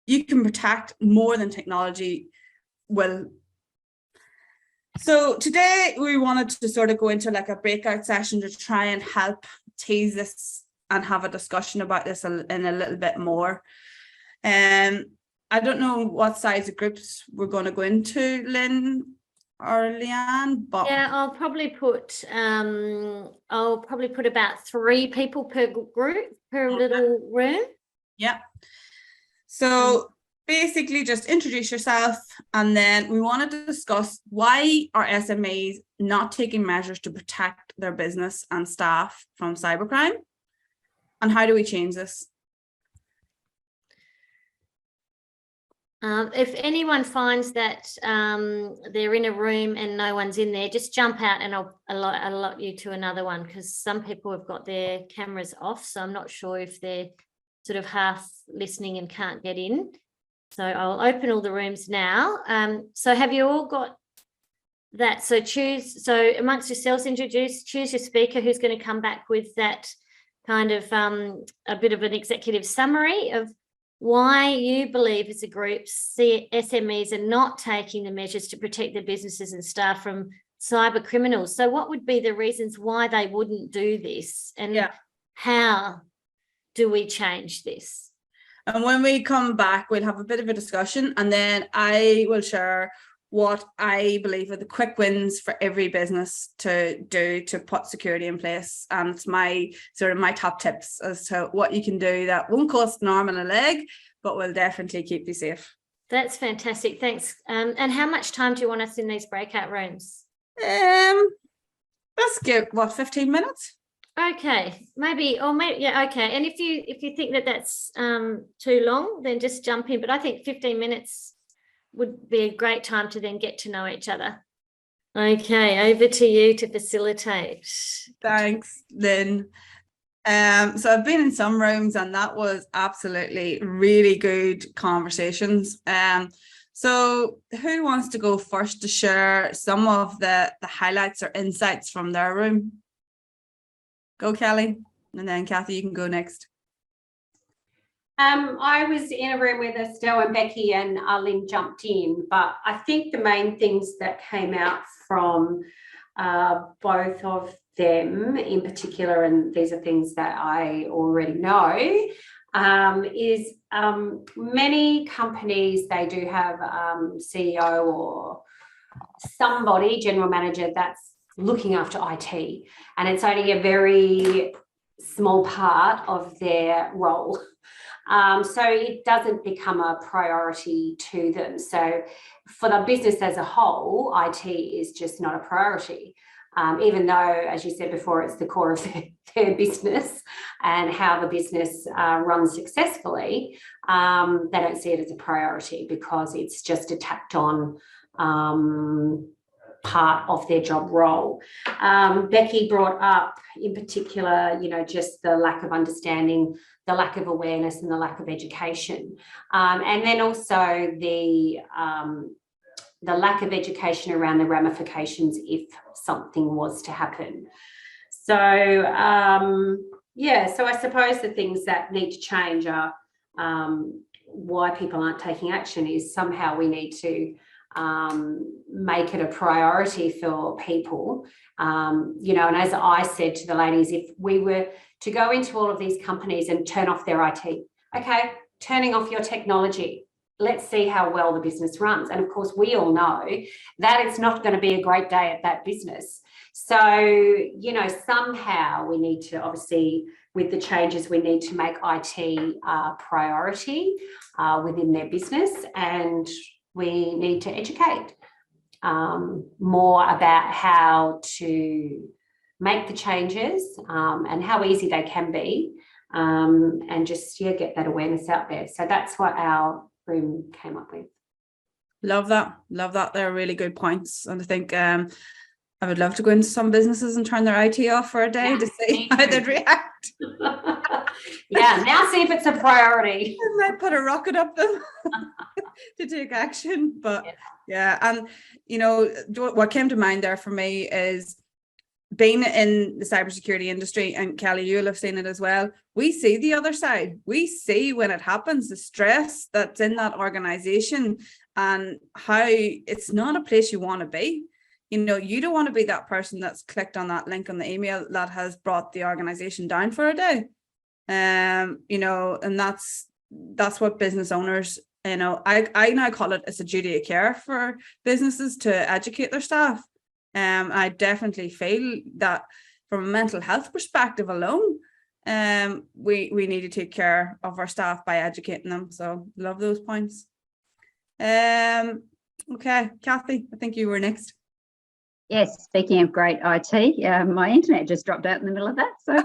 You can protect more than technology will. So today we wanted to sort of go into a breakout session to try and help tease this and have a discussion about this in a little bit more. I don't know what size of groups we're going to go into, Lynn or Leanne, but yeah, I'll probably put about 3 people per group, per little room. Yeah. So basically just introduce yourself, and then we wanted to discuss why are SMEs not taking measures to protect their business and staff from cybercrime, and how do we change this? If anyone finds that they're in a room and no one's in there, just jump out and I'll allot you to another one, because some people have got their cameras off, so I'm not sure if they're sort of half listening and can't get in. So I'll open all the rooms now. So have you all got that? So amongst yourselves, choose your speaker who's going to come back with that kind of a bit of an executive summary of why you believe as a group SMEs are not taking the measures to protect their businesses and staff from cyber criminals. So what would be the reasons why they wouldn't do this, and how do we change this? And when we come back, we'll have a bit of a discussion, and then I will share what I believe are the quick wins for every business to do to put security in place. And it's my top tips as to what you can do that won't cost an arm and a leg, but will definitely keep you safe. That's fantastic. Thanks. And how much time do you want us in these breakout rooms? Let's give 15 minutes. Okay, maybe, yeah, okay. And if you think that that's too long, then just jump in. But I think 15 minutes would be a great time to then get to know each other. Okay, over to you to facilitate. Thanks, Lynn. So I've been in some rooms, and that was absolutely really good conversations. So who wants to go first to share some of the highlights or insights from their room? Go, Kelly, and then Kathy, you can go next. I was in a room with Estelle and Becky, and Lyn jumped in, but I think the main things that came out from both of them in particular, and these are things that I already know, is many companies, they do have CEO or somebody, general manager, that's looking after IT, and it's only a very small part of their role. So it doesn't become a priority to them. So for the business as a whole, IT is just not a priority, even though, as you said before, it's the core of their business and how the business runs successfully. They don't see it as a priority because it's just a tacked on part of their job role. Becky brought up in particular, just the lack of understanding, the lack of awareness, and the lack of education. And then also the lack of education around the ramifications if something was to happen. So, so I suppose the things that need to change are why people aren't taking action is somehow we need to make it a priority for people, and as I said to the ladies, if we were to go into all of these companies and turn off their IT, okay, turning off your technology, let's see how well the business runs. And of course, we all know that it's not going to be a great day at that business. So, somehow we need to, obviously, with the changes, we need to make IT a priority within their business, and we need to educate more about how to make the changes and how easy they can be, and just get that awareness out there. So that's what our room came up with. Love that. They're really good points, and I think I would love to go into some businesses and turn their IT off for a day to see how they'd react. Now see if it's a priority. I might put a rocket up them to take action. But and what came to mind there for me is being in the cybersecurity industry, and Kelly, you'll have seen it as well. We see the other side. We see when it happens, the stress that's in that organization, and how it's not a place you want to be. You don't want to be that person that's clicked on that link on the email that has brought the organization down for a day. And that's what business owners, I now call it, it's a duty of care for businesses to educate their staff. I definitely feel that from a mental health perspective alone, we need to take care of our staff by educating them. So love those points. Okay, Kathy, I think you were next. Yes, speaking of great IT, my internet just dropped out in the middle of that. So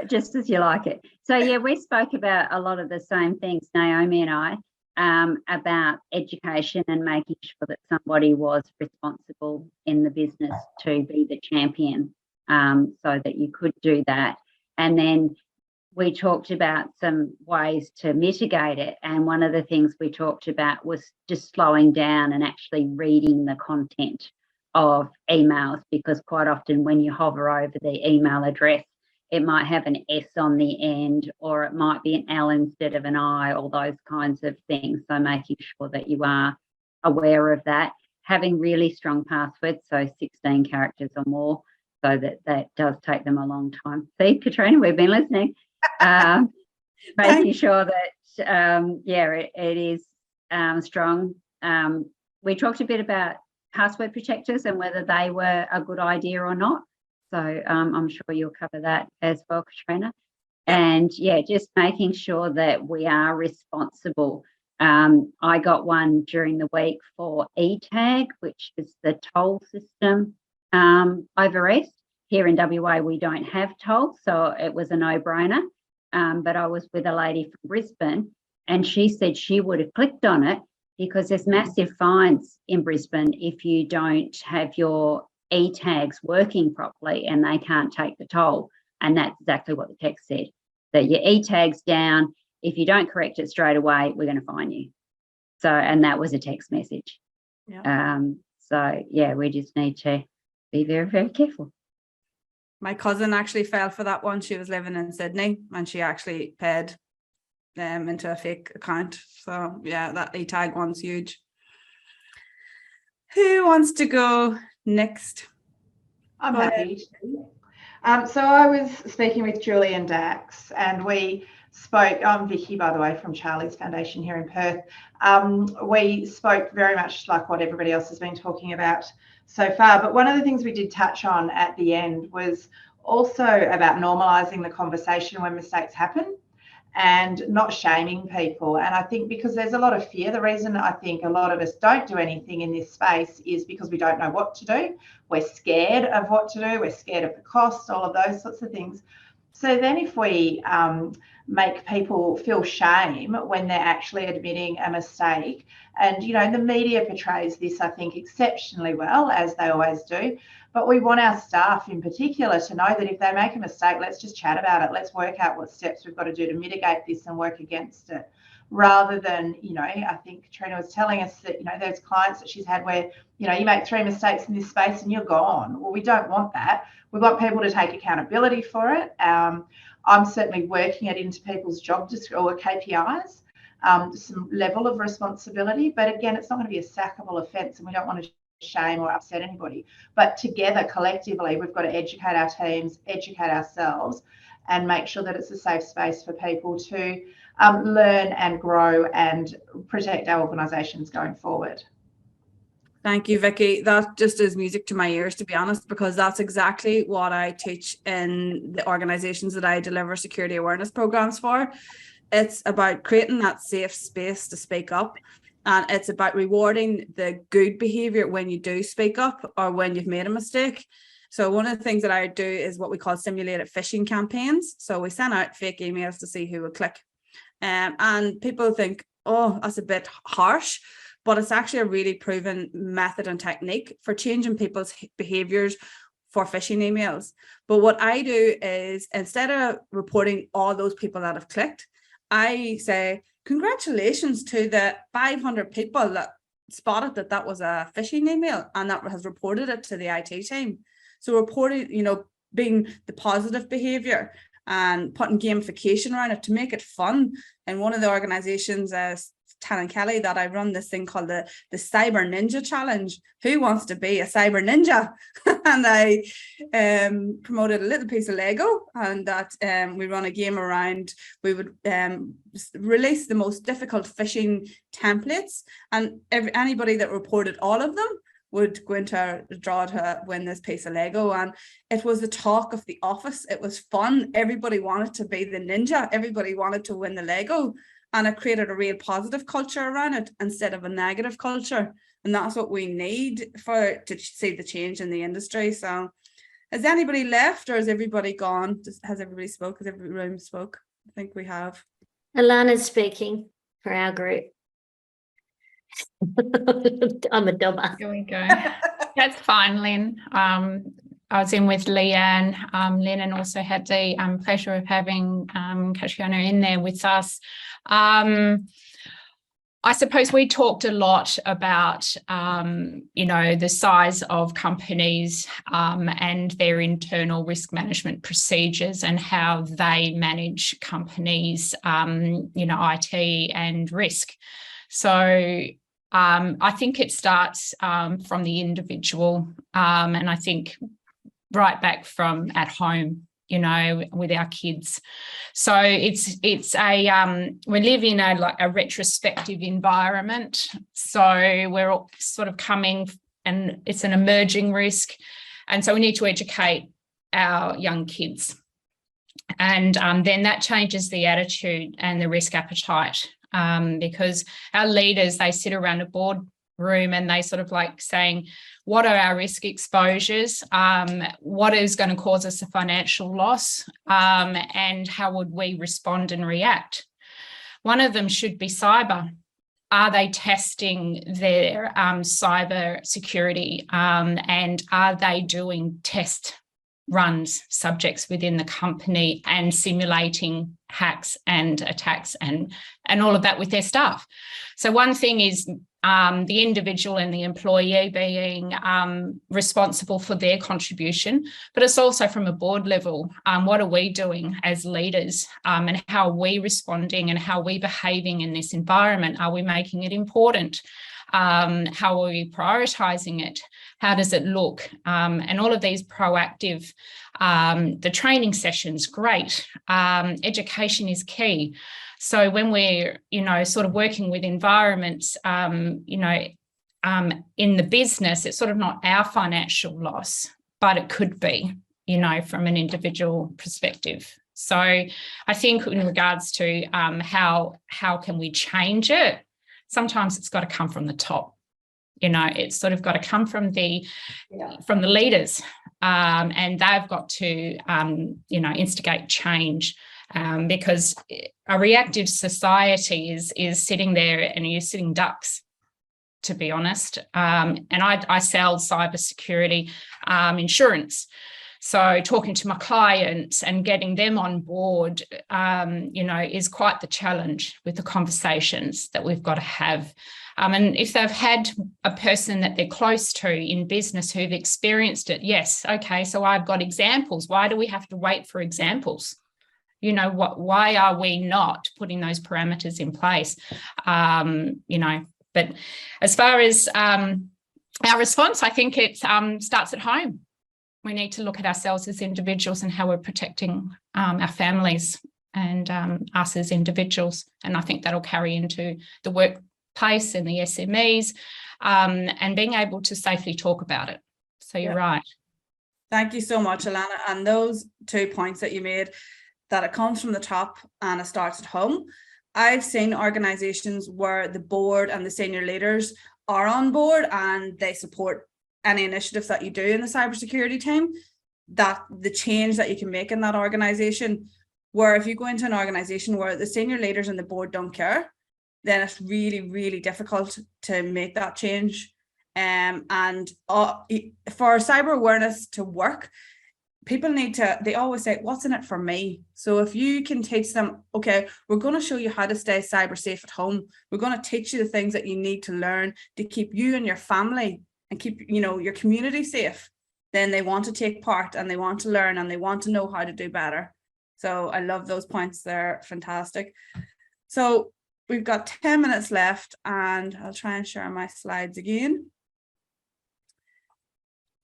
just as you like it. So we spoke about a lot of the same things, Naomi and I, about education and making sure that somebody was responsible in the business to be the champion, so that you could do that. And then we talked about some ways to mitigate it. And one of the things we talked about was just slowing down and actually reading the content of emails, because quite often when you hover over the email address, it might have an S on the end, or it might be an L instead of an I, all those kinds of things. So making sure that you are aware of that. Having really strong passwords, so 16 characters or more, so that does take them a long time. See, Caitriona, we've been listening. Making sure that, it is strong. We talked a bit about password protectors and whether they were a good idea or not. So I'm sure you'll cover that as well, Caitriona. And just making sure that we are responsible. I got one during the week for eTag, which is the toll system over East. Here in WA, we don't have toll, so it was a no-brainer. But I was with a lady from Brisbane, and she said she would have clicked on it because there's massive fines in Brisbane if you don't have your e-tags working properly and they can't take the toll. And that's exactly what the text said, that your e-tag's down. If you don't correct it straight away, we're going to fine you. So, and that was a text message. Yeah. We just need to be very, very careful. My cousin actually fell for that one. She was living in Sydney and she actually paid into a fake account. So yeah, that e-tag one's huge. Who wants to go next? I'm happy to. So I was speaking with Julie and Dax, and we spoke. I'm Vicky, by the way, from Charlie's Foundation here in Perth. We spoke very much like what everybody else has been talking about so far. But one of the things we did touch on at the end was also about normalising the conversation when mistakes happen and not shaming people. And I think because there's a lot of fear, the reason I think a lot of us don't do anything in this space is because we don't know what to do. We're scared of what to do. We're scared of the cost, all of those sorts of things. So then if we make people feel shame when they're actually admitting a mistake, and, you know, the media portrays this, I think, exceptionally well, as they always do. But we want our staff in particular to know that if they make a mistake, let's just chat about it. Let's work out what steps we've got to do to mitigate this and work against it. Rather than, you know, I think Caitriona was telling us that, you know, there's clients that she's had where, you know, you make 3 mistakes in this space and you're gone. Well, we don't want that. We want people to take accountability for it. I'm certainly working it into people's job or KPIs, some level of responsibility. But again, it's not going to be a sackable offence, and we don't want to shame or upset anybody. But together, collectively, we've got to educate our teams, educate ourselves, and make sure that it's a safe space for people to learn and grow and protect our organisations going forward. Thank you, Vicky. That just is music to my ears, to be honest, because that's exactly what I teach in the organisations that I deliver security awareness programs for. It's about creating that safe space to speak up. And it's about rewarding the good behaviour when you do speak up or when you've made a mistake. So one of the things that I do is what we call simulated phishing campaigns. So we send out fake emails to see who will click. And people think, oh, that's a bit harsh. But it's actually a really proven method and technique for changing people's behaviours for phishing emails. But what I do is, instead of reporting all those people that have clicked, I say, congratulations to the 500 people that spotted that that was a phishing email and that has reported it to the IT team. So reporting, you know, being the positive behaviour and putting gamification around it to make it fun. And one of the organisations, Tan and Kelly, that I run this thing called the Cyber Ninja Challenge. Who wants to be a cyber ninja? And I promoted a little piece of Lego, and that we run a game around. We would release the most difficult phishing templates, and anybody that reported all of them would go into a draw to win this piece of Lego. And it was the talk of the office. It was fun. Everybody wanted to be the ninja. Everybody wanted to win the Lego. And it created a real positive culture around it instead of a negative culture. And that's what we need to see the change in the industry. So has anybody left, or has everybody gone? Has everybody spoke? Has every room spoke? I think we have. Alana's speaking for our group. I'm a dobber. Here we go. That's fine, Lyn. I was in with Leanne. Lyn also had the pleasure of having Caitriona in there with us. I suppose we talked a lot about, the size of companies and their internal risk management procedures and how they manage companies, IT and risk. So I think it starts from the individual, and I think right back from at home, with our kids. So it's we live in a retrospective environment. So we're all sort of coming, and it's an emerging risk. And so we need to educate our young kids. And then that changes the attitude and the risk appetite, because our leaders, they sit around a board room and they sort of like saying, what are our risk exposures? What is going to cause us a financial loss? And how would we respond and react? One of them should be cyber. Are they testing their cyber security? And are they doing test runs, subjects within the company, and simulating hacks and attacks and all of that with their staff? So one thing is the individual and the employee being responsible for their contribution, but it's also from a board level. What are we doing as leaders, and how are we responding, and how are we behaving in this environment? Are we making it important? How are we prioritising it? How does it look? And all of these proactive, the training sessions, great. Education is key. So when we're, sort of working with environments, in the business, it's sort of not our financial loss, but it could be, from an individual perspective. So I think in regards to how can we change it, sometimes it's got to come from the top. It's sort of got to come from the leaders, and they've got to, instigate change. Because a reactive society is sitting there and you're sitting ducks, to be honest. And I sell cybersecurity insurance. So talking to my clients and getting them on board, is quite the challenge with the conversations that we've got to have. And if they've had a person that they're close to in business who've experienced it, yes, okay, so I've got examples. Why do we have to wait for examples? Why are we not putting those parameters in place? But as far as our response, I think it starts at home. We need to look at ourselves as individuals and how we're protecting our families and us as individuals. And I think that'll carry into the workplace and the SMEs, and being able to safely talk about it. So you're right. Thank you so much, Alana. And those 2 points that you made, that it comes from the top and it starts at home. I've seen organizations where the board and the senior leaders are on board and they support any initiatives that you do in the cybersecurity team, that the change that you can make in that organization, where if you go into an organization where the senior leaders and the board don't care, then it's really, really difficult to make that change. And for cyber awareness to work, people they always say, what's in it for me? So if you can teach them, okay, we're going to show you how to stay cyber safe at home. We're going to teach you the things that you need to learn to keep you and your family and keep, your community safe. Then they want to take part and they want to learn and they want to know how to do better. So I love those points. They're fantastic. So we've got 10 minutes left and I'll try and share my slides again.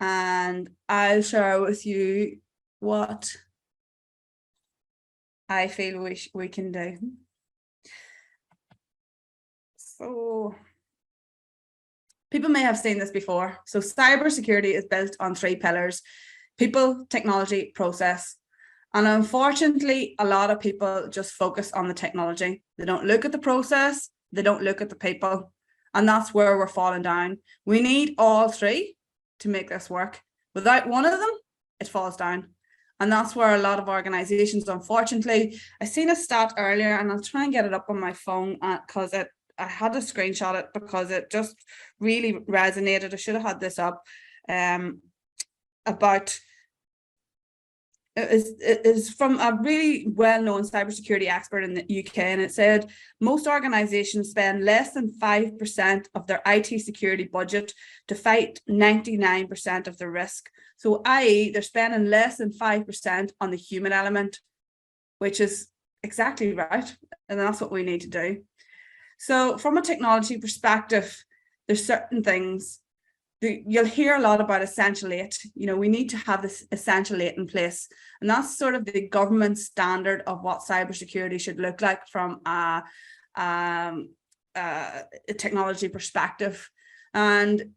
And I'll share with you what I feel we can do. So people may have seen this before. So cybersecurity is built on 3 pillars: people, technology, process. And unfortunately, a lot of people just focus on the technology. They don't look at the process. They don't look at the people. And that's where we're falling down. We need all 3 to make this work. Without one of them, it falls down. And that's where a lot of organizations, unfortunately, I seen a stat earlier and I'll try and get it up on my phone because I had to screenshot it because it just really resonated. I should have had this up about It is from a really well-known cybersecurity expert in the UK, and it said most organizations spend less than 5% of their IT security budget to fight 99% of the risk. So i.e. they're spending less than 5% on the human element, which is exactly right, and that's what we need to do. So from a technology perspective, there's certain things. You'll hear a lot about Essential 8. We need to have this Essential 8 in place. And that's sort of the government standard of what cybersecurity should look like from a technology perspective. And,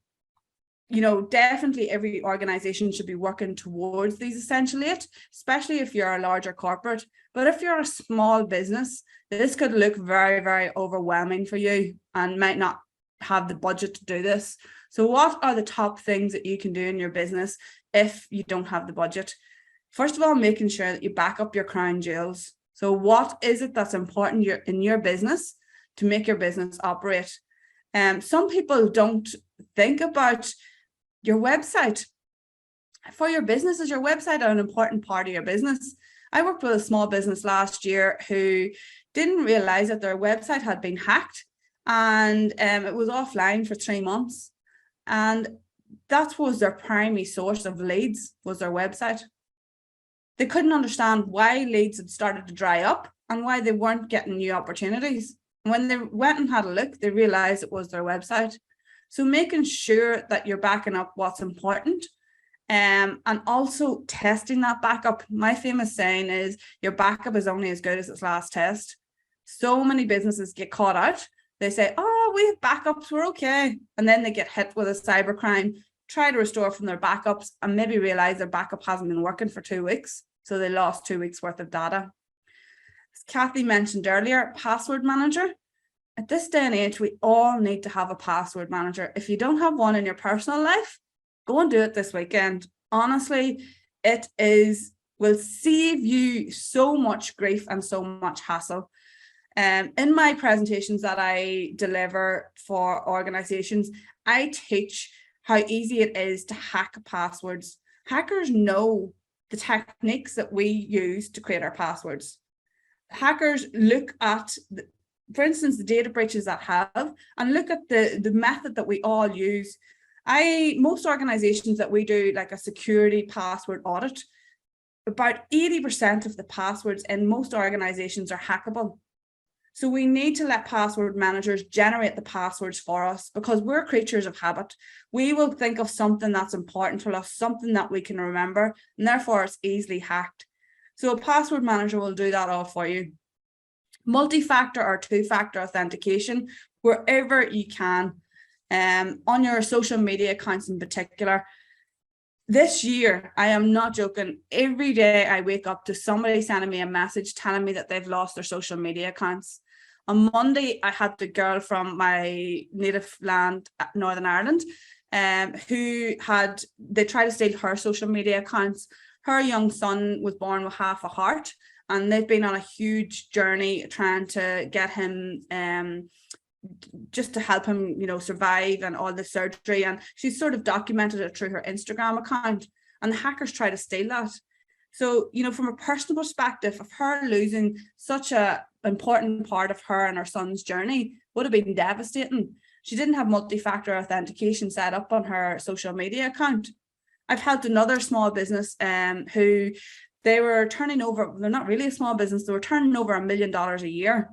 definitely every organization should be working towards these Essential 8, especially if you're a larger corporate. But if you're a small business, this could look very, very overwhelming for you and might not have the budget to do this. So what are the top things that you can do in your business if you don't have the budget? First of all, making sure that you back up your crown jewels. So what is it that's important in your business to make your business operate? Some people don't think about your website. For your business, is your website an important part of your business? I worked with a small business last year who didn't realize that their website had been hacked, and it was offline for 3 months. And that was their primary source of leads, was their website. They couldn't understand why leads had started to dry up and why they weren't getting new opportunities. When they went and had a look, they realized it was their website. So making sure that you're backing up what's important, and also testing that backup. My famous saying is, your backup is only as good as its last test. So many businesses get caught out. They say, oh, we have backups, we're okay. And then they get hit with a cybercrime, try to restore from their backups, and maybe realize their backup hasn't been working for 2 weeks. So they lost 2 weeks worth of data. As Kathy mentioned earlier, password manager. At this day and age, we all need to have a password manager. If you don't have one in your personal life, go and do it this weekend. Honestly, it will save you so much grief and so much hassle. In my presentations that I deliver for organizations, I teach how easy it is to hack passwords. Hackers know the techniques that we use to create our passwords. Hackers look at, for instance, the data breaches that have, and look at the method that we all use. Most organizations that we do like a security password audit, about 80% of the passwords in most organizations are hackable. So we need to let password managers generate the passwords for us, because we're creatures of habit. We will think of something that's important to us, something that we can remember, and therefore it's easily hacked. So a password manager will do that all for you. Multi-factor or two-factor authentication, wherever you can, on your social media accounts in particular. This year, I am not joking, every day I wake up to somebody sending me a message telling me that they've lost their social media accounts. On Monday, I had the girl from my native land, Northern Ireland, they tried to steal her social media accounts. Her young son was born with half a heart, and they've been on a huge journey trying to get him just to help him, survive and all the surgery. And she's sort of documented it through her Instagram account, and the hackers try to steal that. So, from a personal perspective, of her losing such a important part of her and her son's journey would have been devastating. She didn't have multi-factor authentication set up on her social media account. I've helped another small business who they were turning over, they're not really a small business, they were turning over $1 million a year,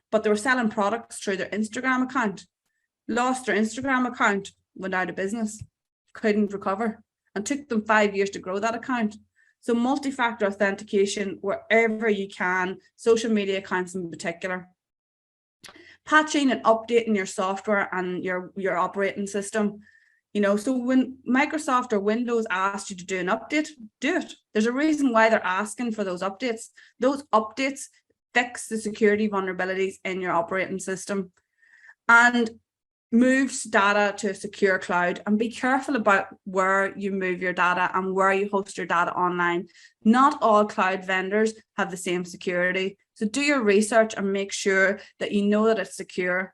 but they were selling products through their Instagram account, lost their Instagram account, went out of business, couldn't recover, and took them 5 years to grow that account. So multi-factor authentication wherever you can, social media accounts in particular. Patching and updating your software and your operating system. So when Microsoft or Windows asks you to do an update, do it. There's a reason why they're asking for those updates. Those updates fix the security vulnerabilities in your operating system, and moves data to a secure cloud. And be careful about where you move your data and where you host your data online. Not all cloud vendors have the same security. So do your research and make sure that you know that it's secure.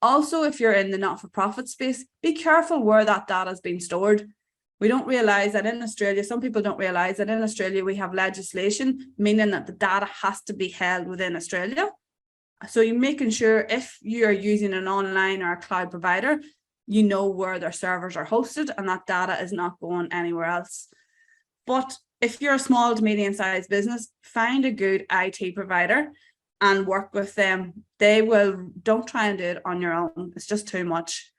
Also, if you're in the not-for-profit space, be careful where that data is being stored. We don't realize that in Australia, some people don't realize that in Australia, we have legislation, meaning that the data has to be held within Australia. So you're making sure if you're using an online or a cloud provider, you know where their servers are hosted and that data is not going anywhere else. But if you're a small to medium-sized business, find a good IT provider and work with them. Don't try and do it on your own. It's just too much.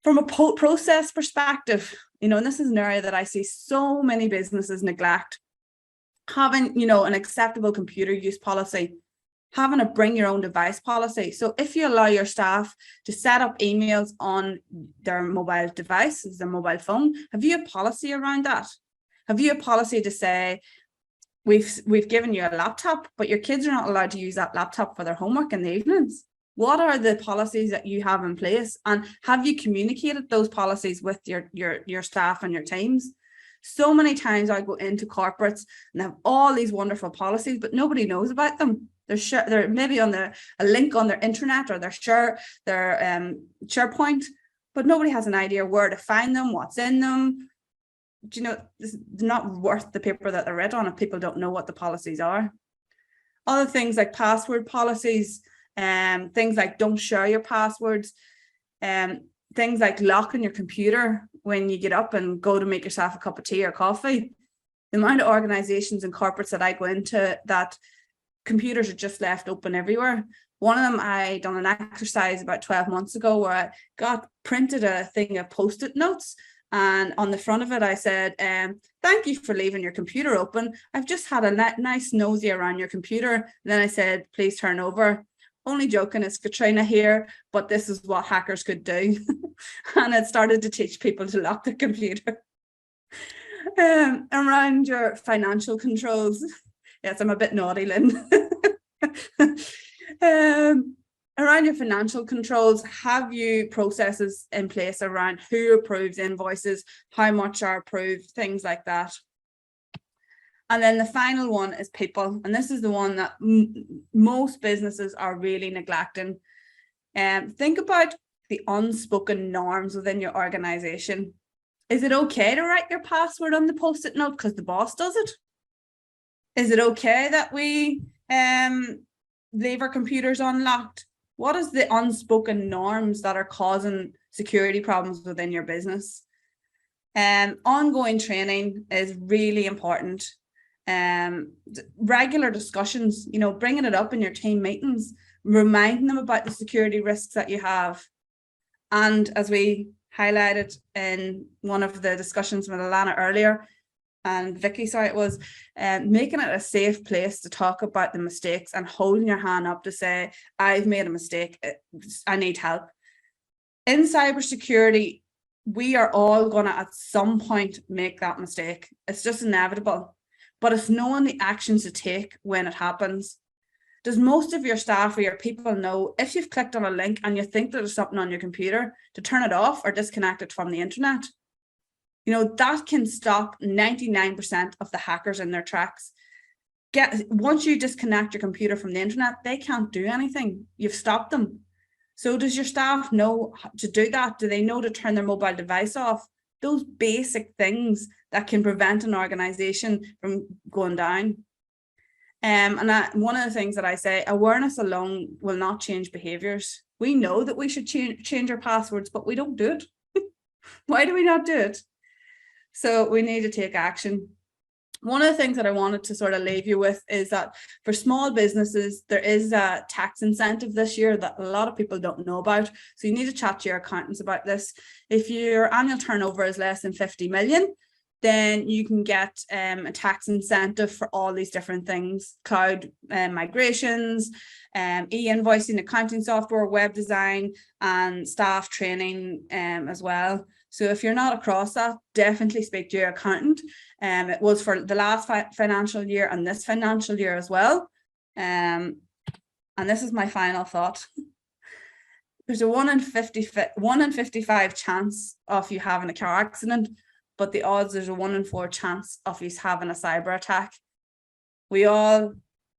From a process perspective, and this is an area that I see so many businesses neglect. Having, an acceptable computer use policy, having a bring your own device policy. So if you allow your staff to set up emails on their mobile device, their mobile phone, have you a policy around that? Have you a policy to say, we've given you a laptop, but your kids are not allowed to use that laptop for their homework in the evenings? What are the policies that you have in place? And have you communicated those policies with your staff and your teams? So many times I go into corporates and have all these wonderful policies, but nobody knows about them. They're maybe on a link on their intranet or their SharePoint, but nobody has an idea where to find them, what's in them. It's not worth the paper that they're read on if people don't know what the policies are. Other things like password policies, things like don't share your passwords, things like locking your computer when you get up and go to make yourself a cup of tea or coffee. The amount of organizations and corporates that I go into that computers are just left open everywhere. One of them, I done an exercise about 12 months ago where I printed a thing of Post-it notes, and on the front of it I said, thank you for leaving your computer open. I've just had a nice nosy around your computer. And then I said, please turn over. Only joking, it's Caitriona here, but this is what hackers could do. And it started to teach people to lock their computer. Around your financial controls. Yes, I'm a bit naughty, Lynn. Around your financial controls, have you processes in place around who approves invoices, how much are approved, things like that? And then the final one is people. And this is the one that most businesses are really neglecting. Think about the unspoken norms within your organization. Is it okay to write your password on the Post-it note because the boss does it? Is it okay that we leave our computers unlocked? What is the unspoken norms that are causing security problems within your business? Ongoing training is really important. Regular discussions, bringing it up in your team meetings, reminding them about the security risks that you have. And as we highlighted in one of the discussions with Alana earlier, and Vicky, sorry, it was making it a safe place to talk about the mistakes and holding your hand up to say, I've made a mistake, I need help. In cybersecurity, we are all going to at some point make that mistake. It's just inevitable, but it's knowing the actions to take when it happens. Does most of your staff or your people know if you've clicked on a link and you think there's something on your computer to turn it off or disconnect it from the internet? That can stop 99% of the hackers in their tracks. Once you disconnect your computer from the internet, they can't do anything. You've stopped them. So does your staff know to do that? Do they know to turn their mobile device off? Those basic things that can prevent an organization from going down. One of the things that I say, awareness alone will not change behaviors. We know that we should change our passwords, but we don't do it. Why do we not do it? So we need to take action. One of the things that I wanted to sort of leave you with is that for small businesses, there is a tax incentive this year that a lot of people don't know about. So you need to chat to your accountants about this. If your annual turnover is less than 50 million, then you can get a tax incentive for all these different things: cloud migrations, e-invoicing, accounting software, web design, and staff training as well. So if you're not across that, definitely speak to your accountant. It was for the last financial year and this financial year as well. And this is my final thought. There's a 1 in 55 chance of you having a car accident, but the odds there's a 1 in 4 chance of you having a cyber attack. We all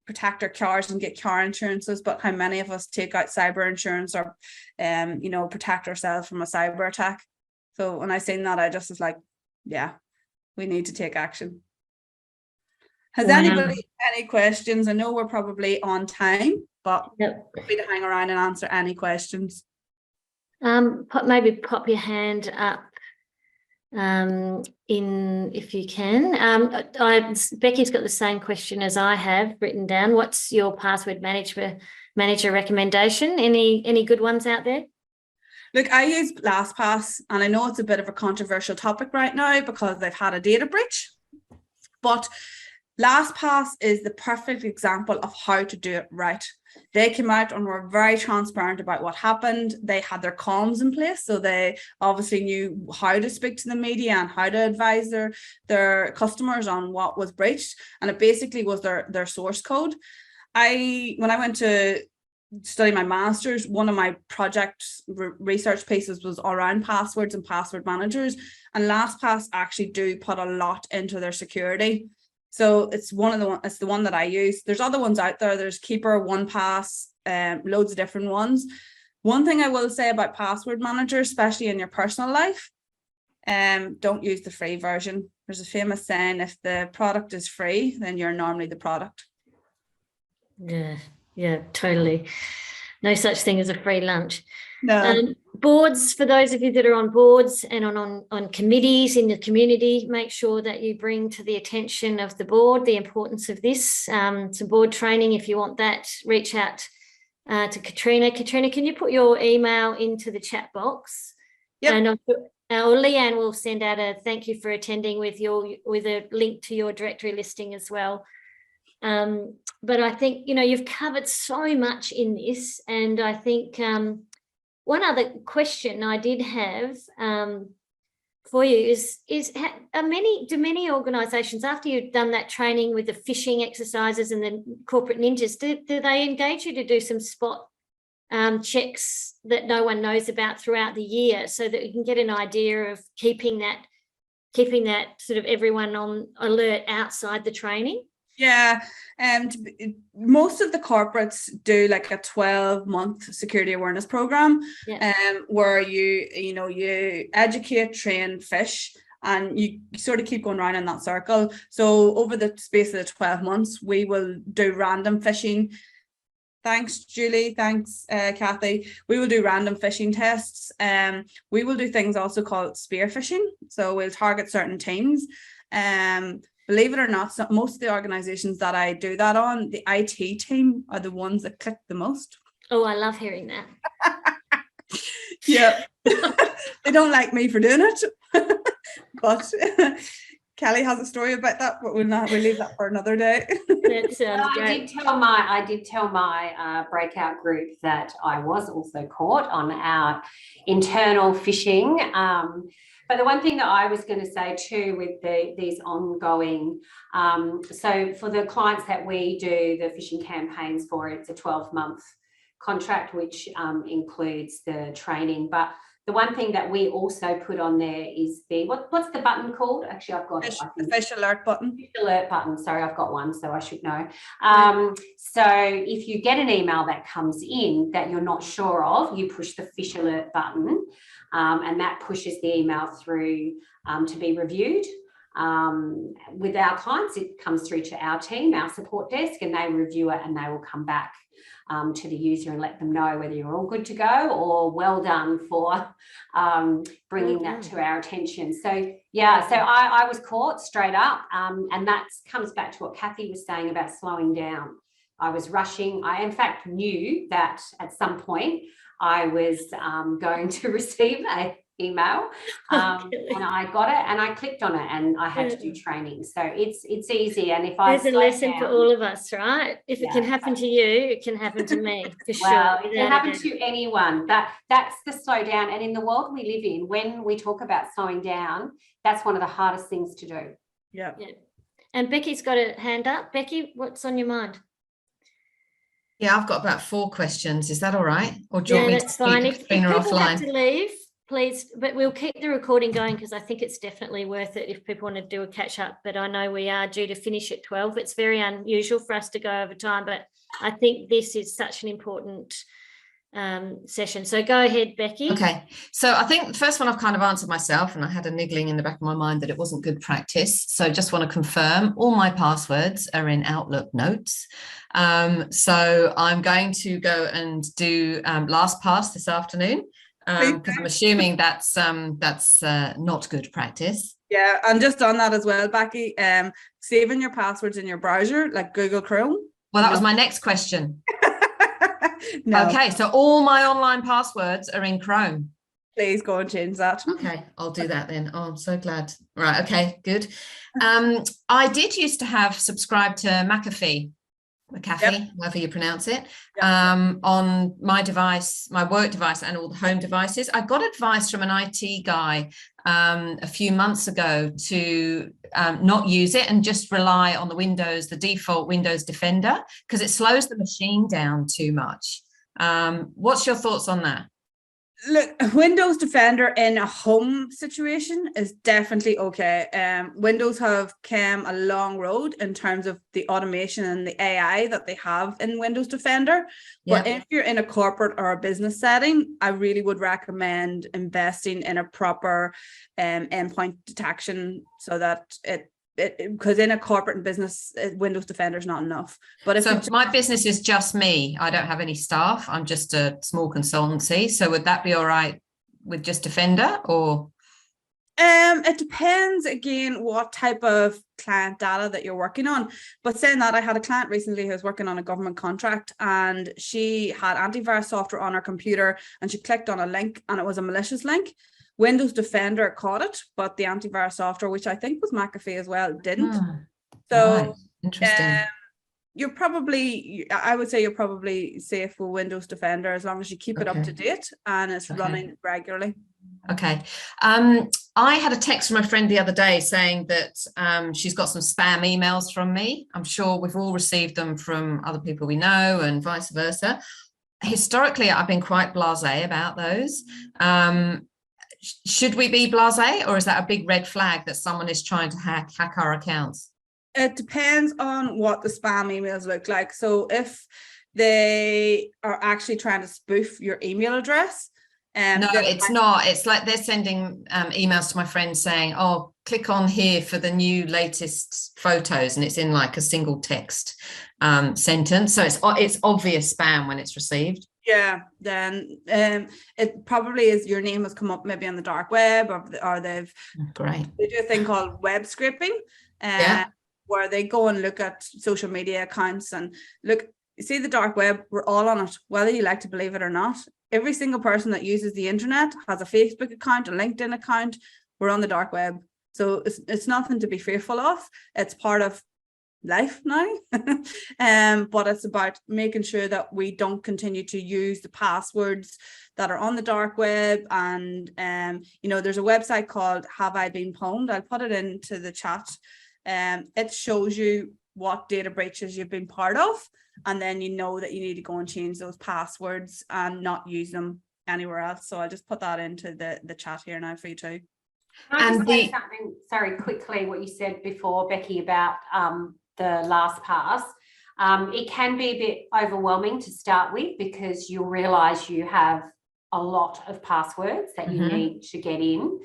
protect our cars and get car insurances, but how many of us take out cyber insurance or protect ourselves from a cyber attack? So when I seen that, I just was like, yeah, we need to take action. Has anybody any questions? I know we're probably on time, but happy to hang around and answer any questions. Maybe pop your hand up if you can. Becky's got the same question as I have written down. What's your password manager recommendation? Any good ones out there? Look, I use LastPass, and I know it's a bit of a controversial topic right now because they've had a data breach, but LastPass is the perfect example of how to do it right. They came out and were very transparent about what happened. They had their comms in place, so they obviously knew how to speak to the media and how to advise their customers on what was breached, and it basically was their source code. When I went to study my master's, one of my project research pieces was around passwords and password managers, and LastPass actually do put a lot into their security. So it's the one that I use. There's other ones out there. There's Keeper, OnePass, loads of different ones. One thing I will say about password manager, especially in your personal life, don't use the free version. There's a famous saying, if the product is free, then you're normally the product. Yeah, totally. No such thing as a free lunch. No. Boards, for those of you that are on boards and on committees in the community, make sure that you bring to the attention of the board the importance of this. Some board training, if you want that, reach out to Caitriona. Caitriona, can you put your email into the chat box? Yep. And Leanne will send out a thank you for attending with a link to your directory listing as well. But I think, you've covered so much in this, and I think one other question I did have for you is do many organisations, after you've done that training with the phishing exercises and the corporate ninjas, do they engage you to do some spot checks that no one knows about throughout the year, so that you can get an idea of keeping that sort of everyone on alert outside the training? Yeah, and most of the corporates do like a 12-month security awareness program, where you educate, train, fish, and you sort of keep going around in that circle. So over the space of the 12 months, we will do random phishing. Thanks, Julie. Thanks, Kathy. We will do random phishing tests. We will do things also called spear phishing. So we'll target certain teams. Believe it or not, most of the organizations that I do that on, the IT team are the ones that click the most. Oh, I love hearing that. Yeah. They don't like me for doing it. But Kelly has a story about that, but we'll leave that for another day. That sounds great. I did tell my breakout group that I was also caught on our internal phishing. But the one thing that I was going to say too with these ongoing, so for the clients that we do the phishing campaigns for, it's a 12-month contract, which includes the training. But the one thing that we also put on there is what's the button called? Actually, I've got the fish alert button. Fish alert button. Sorry, I've got one, so I should know. So if you get an email that comes in that you're not sure of, you push the fish alert button, and that pushes the email through to be reviewed. With our clients, it comes through to our team, our support desk, and they review it, and they will come back to the user and let them know whether you're all good to go or well done for bringing that to our attention. So yeah, so I was caught straight up, and that comes back to what Kathy was saying about slowing down. I was rushing. I in fact knew that at some point I was going to receive a email, and I got it and I clicked on it, and I had to do training. So it's easy. And if there's a lesson for all of us, right? If it can happen to you, it can happen to me, for sure. It can happen to anyone. That's the slow down. And in the world we live in, when we talk about slowing down, that's one of the hardest things to do. Yeah. And Becky's got a hand up. Becky, what's on your mind? Yeah, I've got about 4 questions. Is that all right? Or do you want me that's fine. If people offline? have to leave, please, but we'll keep the recording going, because I think it's definitely worth it if people want to do a catch up. But I know we are due to finish at 12. It's very unusual for us to go over time, but I think this is such an important session. So go ahead, Becky. Okay, so I think the first one I've kind of answered myself, and I had a niggling in the back of my mind that it wasn't good practice. So just want to confirm all my passwords are in Outlook notes. So I'm going to go and do LastPass this afternoon, because I'm assuming that's not good practice. Yeah, and just on that as well, Becky, saving your passwords in your browser, like Google Chrome. Well, that was my next question. No. Okay, so all my online passwords are in Chrome. Please go and change that. Okay, I'll do that then. Oh, I'm so glad. Right, okay, good. I did used to have subscribed to McAfee, however you pronounce it, on my device, my work device, and all the home devices. I got advice from an IT guy a few months ago to not use it and just rely on the default Windows Defender, because it slows the machine down too much. What's your thoughts on that? Look, Windows Defender in a home situation is definitely okay. Windows have come a long road in terms of the automation and the AI that they have in Windows Defender. But if you're in a corporate or a business setting, I really would recommend investing in a proper endpoint detection, so that because in a corporate and business, Windows Defender is not enough. But if my business is just me, I don't have any staff, I'm just a small consultancy, so would that be all right with just Defender? Or it depends again what type of client data that you're working on. But saying that, I had a client recently who was working on a government contract, and she had antivirus software on her computer, and she clicked on a link and it was a malicious link. Windows Defender caught it, but the antivirus software, which I think was McAfee as well, didn't. So right. Interesting. I would say you're probably safe with Windows Defender as long as you keep it up to date and it's running regularly. Okay. I had a text from a friend the other day saying that she's got some spam emails from me. I'm sure we've all received them from other people we know and vice versa. Historically, I've been quite blasé about those. Should we be blasé, or is that a big red flag that someone is trying to hack our accounts? It depends on what the spam emails look like. So if they are actually trying to spoof your email address, no, it's not. It's like they're sending emails to my friends saying, oh, click on here for the new latest photos, and it's in like a single text sentence. So it's obvious spam when it's received. Yeah, then it probably is your name has come up maybe on the dark web, or they do a thing called web scraping, where they go and look at social media accounts and look. You see, the dark web, we're all on it, whether you like to believe it or not. Every single person that uses the internet has a Facebook account, a LinkedIn account. We're on the dark web, so it's nothing to be fearful of. It's part of life now. But it's about making sure that we don't continue to use the passwords that are on the dark web. And there's a website called Have I Been Pwned? I'll put it into the chat. It shows you what data breaches you've been part of, and then you know that you need to go and change those passwords and not use them anywhere else. So I'll just put that into the chat here now for you too. Can I just say something, sorry, quickly, what you said before, Becky, about the LastPass. It can be a bit overwhelming to start with, because you'll realise you have a lot of passwords that you need to get in.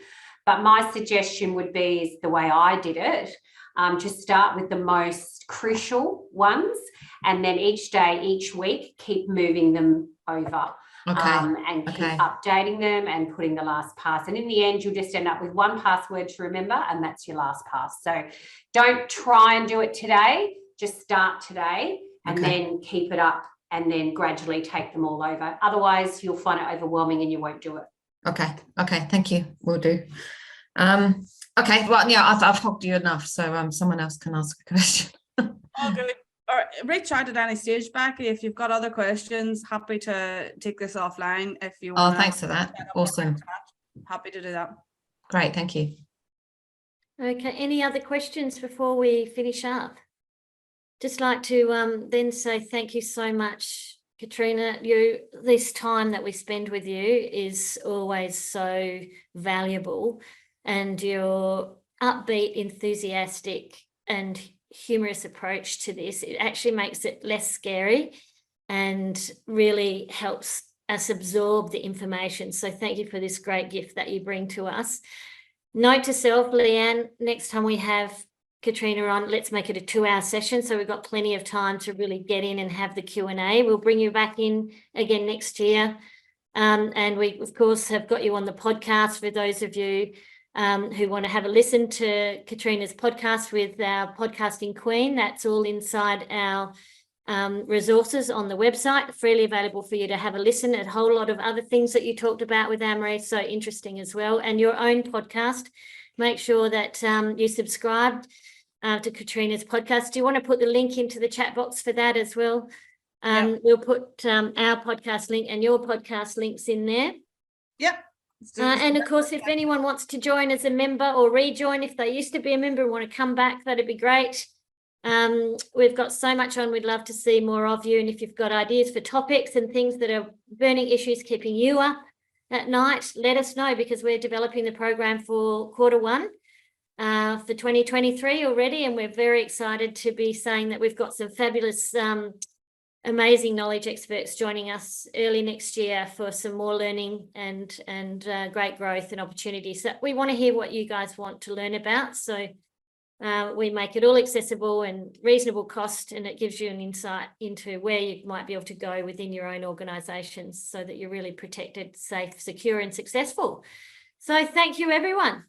But my suggestion would be, is the way I did it, to start with the most crucial ones, and then each day, each week, keep moving them over. And keep updating them and putting the LastPass. And in the end, you'll just end up with one password to remember, and that's your LastPass. So don't try and do it today. Just start today and then keep it up, and then gradually take them all over. Otherwise, you'll find it overwhelming and you won't do it. Okay. Thank you. Will do. Okay. Well, yeah, I've hogged you enough, so someone else can ask a question. Okay. All right, reach out at any stage, Becky, if you've got other questions. Happy to take this offline if you want. Oh, thanks for that. Awesome. Happy to do that. Great, thank you. Okay, any other questions before we finish up? Just like to then say thank you so much, Caitriona. This time that we spend with you is always so valuable, and your upbeat, enthusiastic and humorous approach to this, it actually makes it less scary and really helps us absorb the information. So thank you for this great gift that you bring to us. Note to self, Leanne, next time we have Caitriona on, let's make it a 2-hour session, so we've got plenty of time to really get in and have the Q&A. We'll bring you back in again next year. And we, of course, have got you on the podcast for those of you who want to have a listen to Caitriona's podcast with our podcasting queen. That's all inside our resources on the website, freely available for you to have a listen. A whole lot of other things that you talked about with Anne-Marie, so interesting as well. And your own podcast, make sure that you subscribe to Caitriona's podcast. Do you want to put the link into the chat box for that as well? We'll put our podcast link and your podcast links in there. Yep. And of course, if anyone wants to join as a member or rejoin, if they used to be a member and want to come back, that'd be great. We've got so much on. We'd love to see more of you. And if you've got ideas for topics and things that are burning issues keeping you up at night, let us know, because we're developing the program for Q1 for 2023 already. And we're very excited to be saying that we've got some fabulous, amazing knowledge experts joining us early next year for some more learning and great growth and opportunities. So we want to hear what you guys want to learn about. So we make it all accessible and reasonable cost, and it gives you an insight into where you might be able to go within your own organisations so that you're really protected, safe, secure and successful. So thank you, everyone.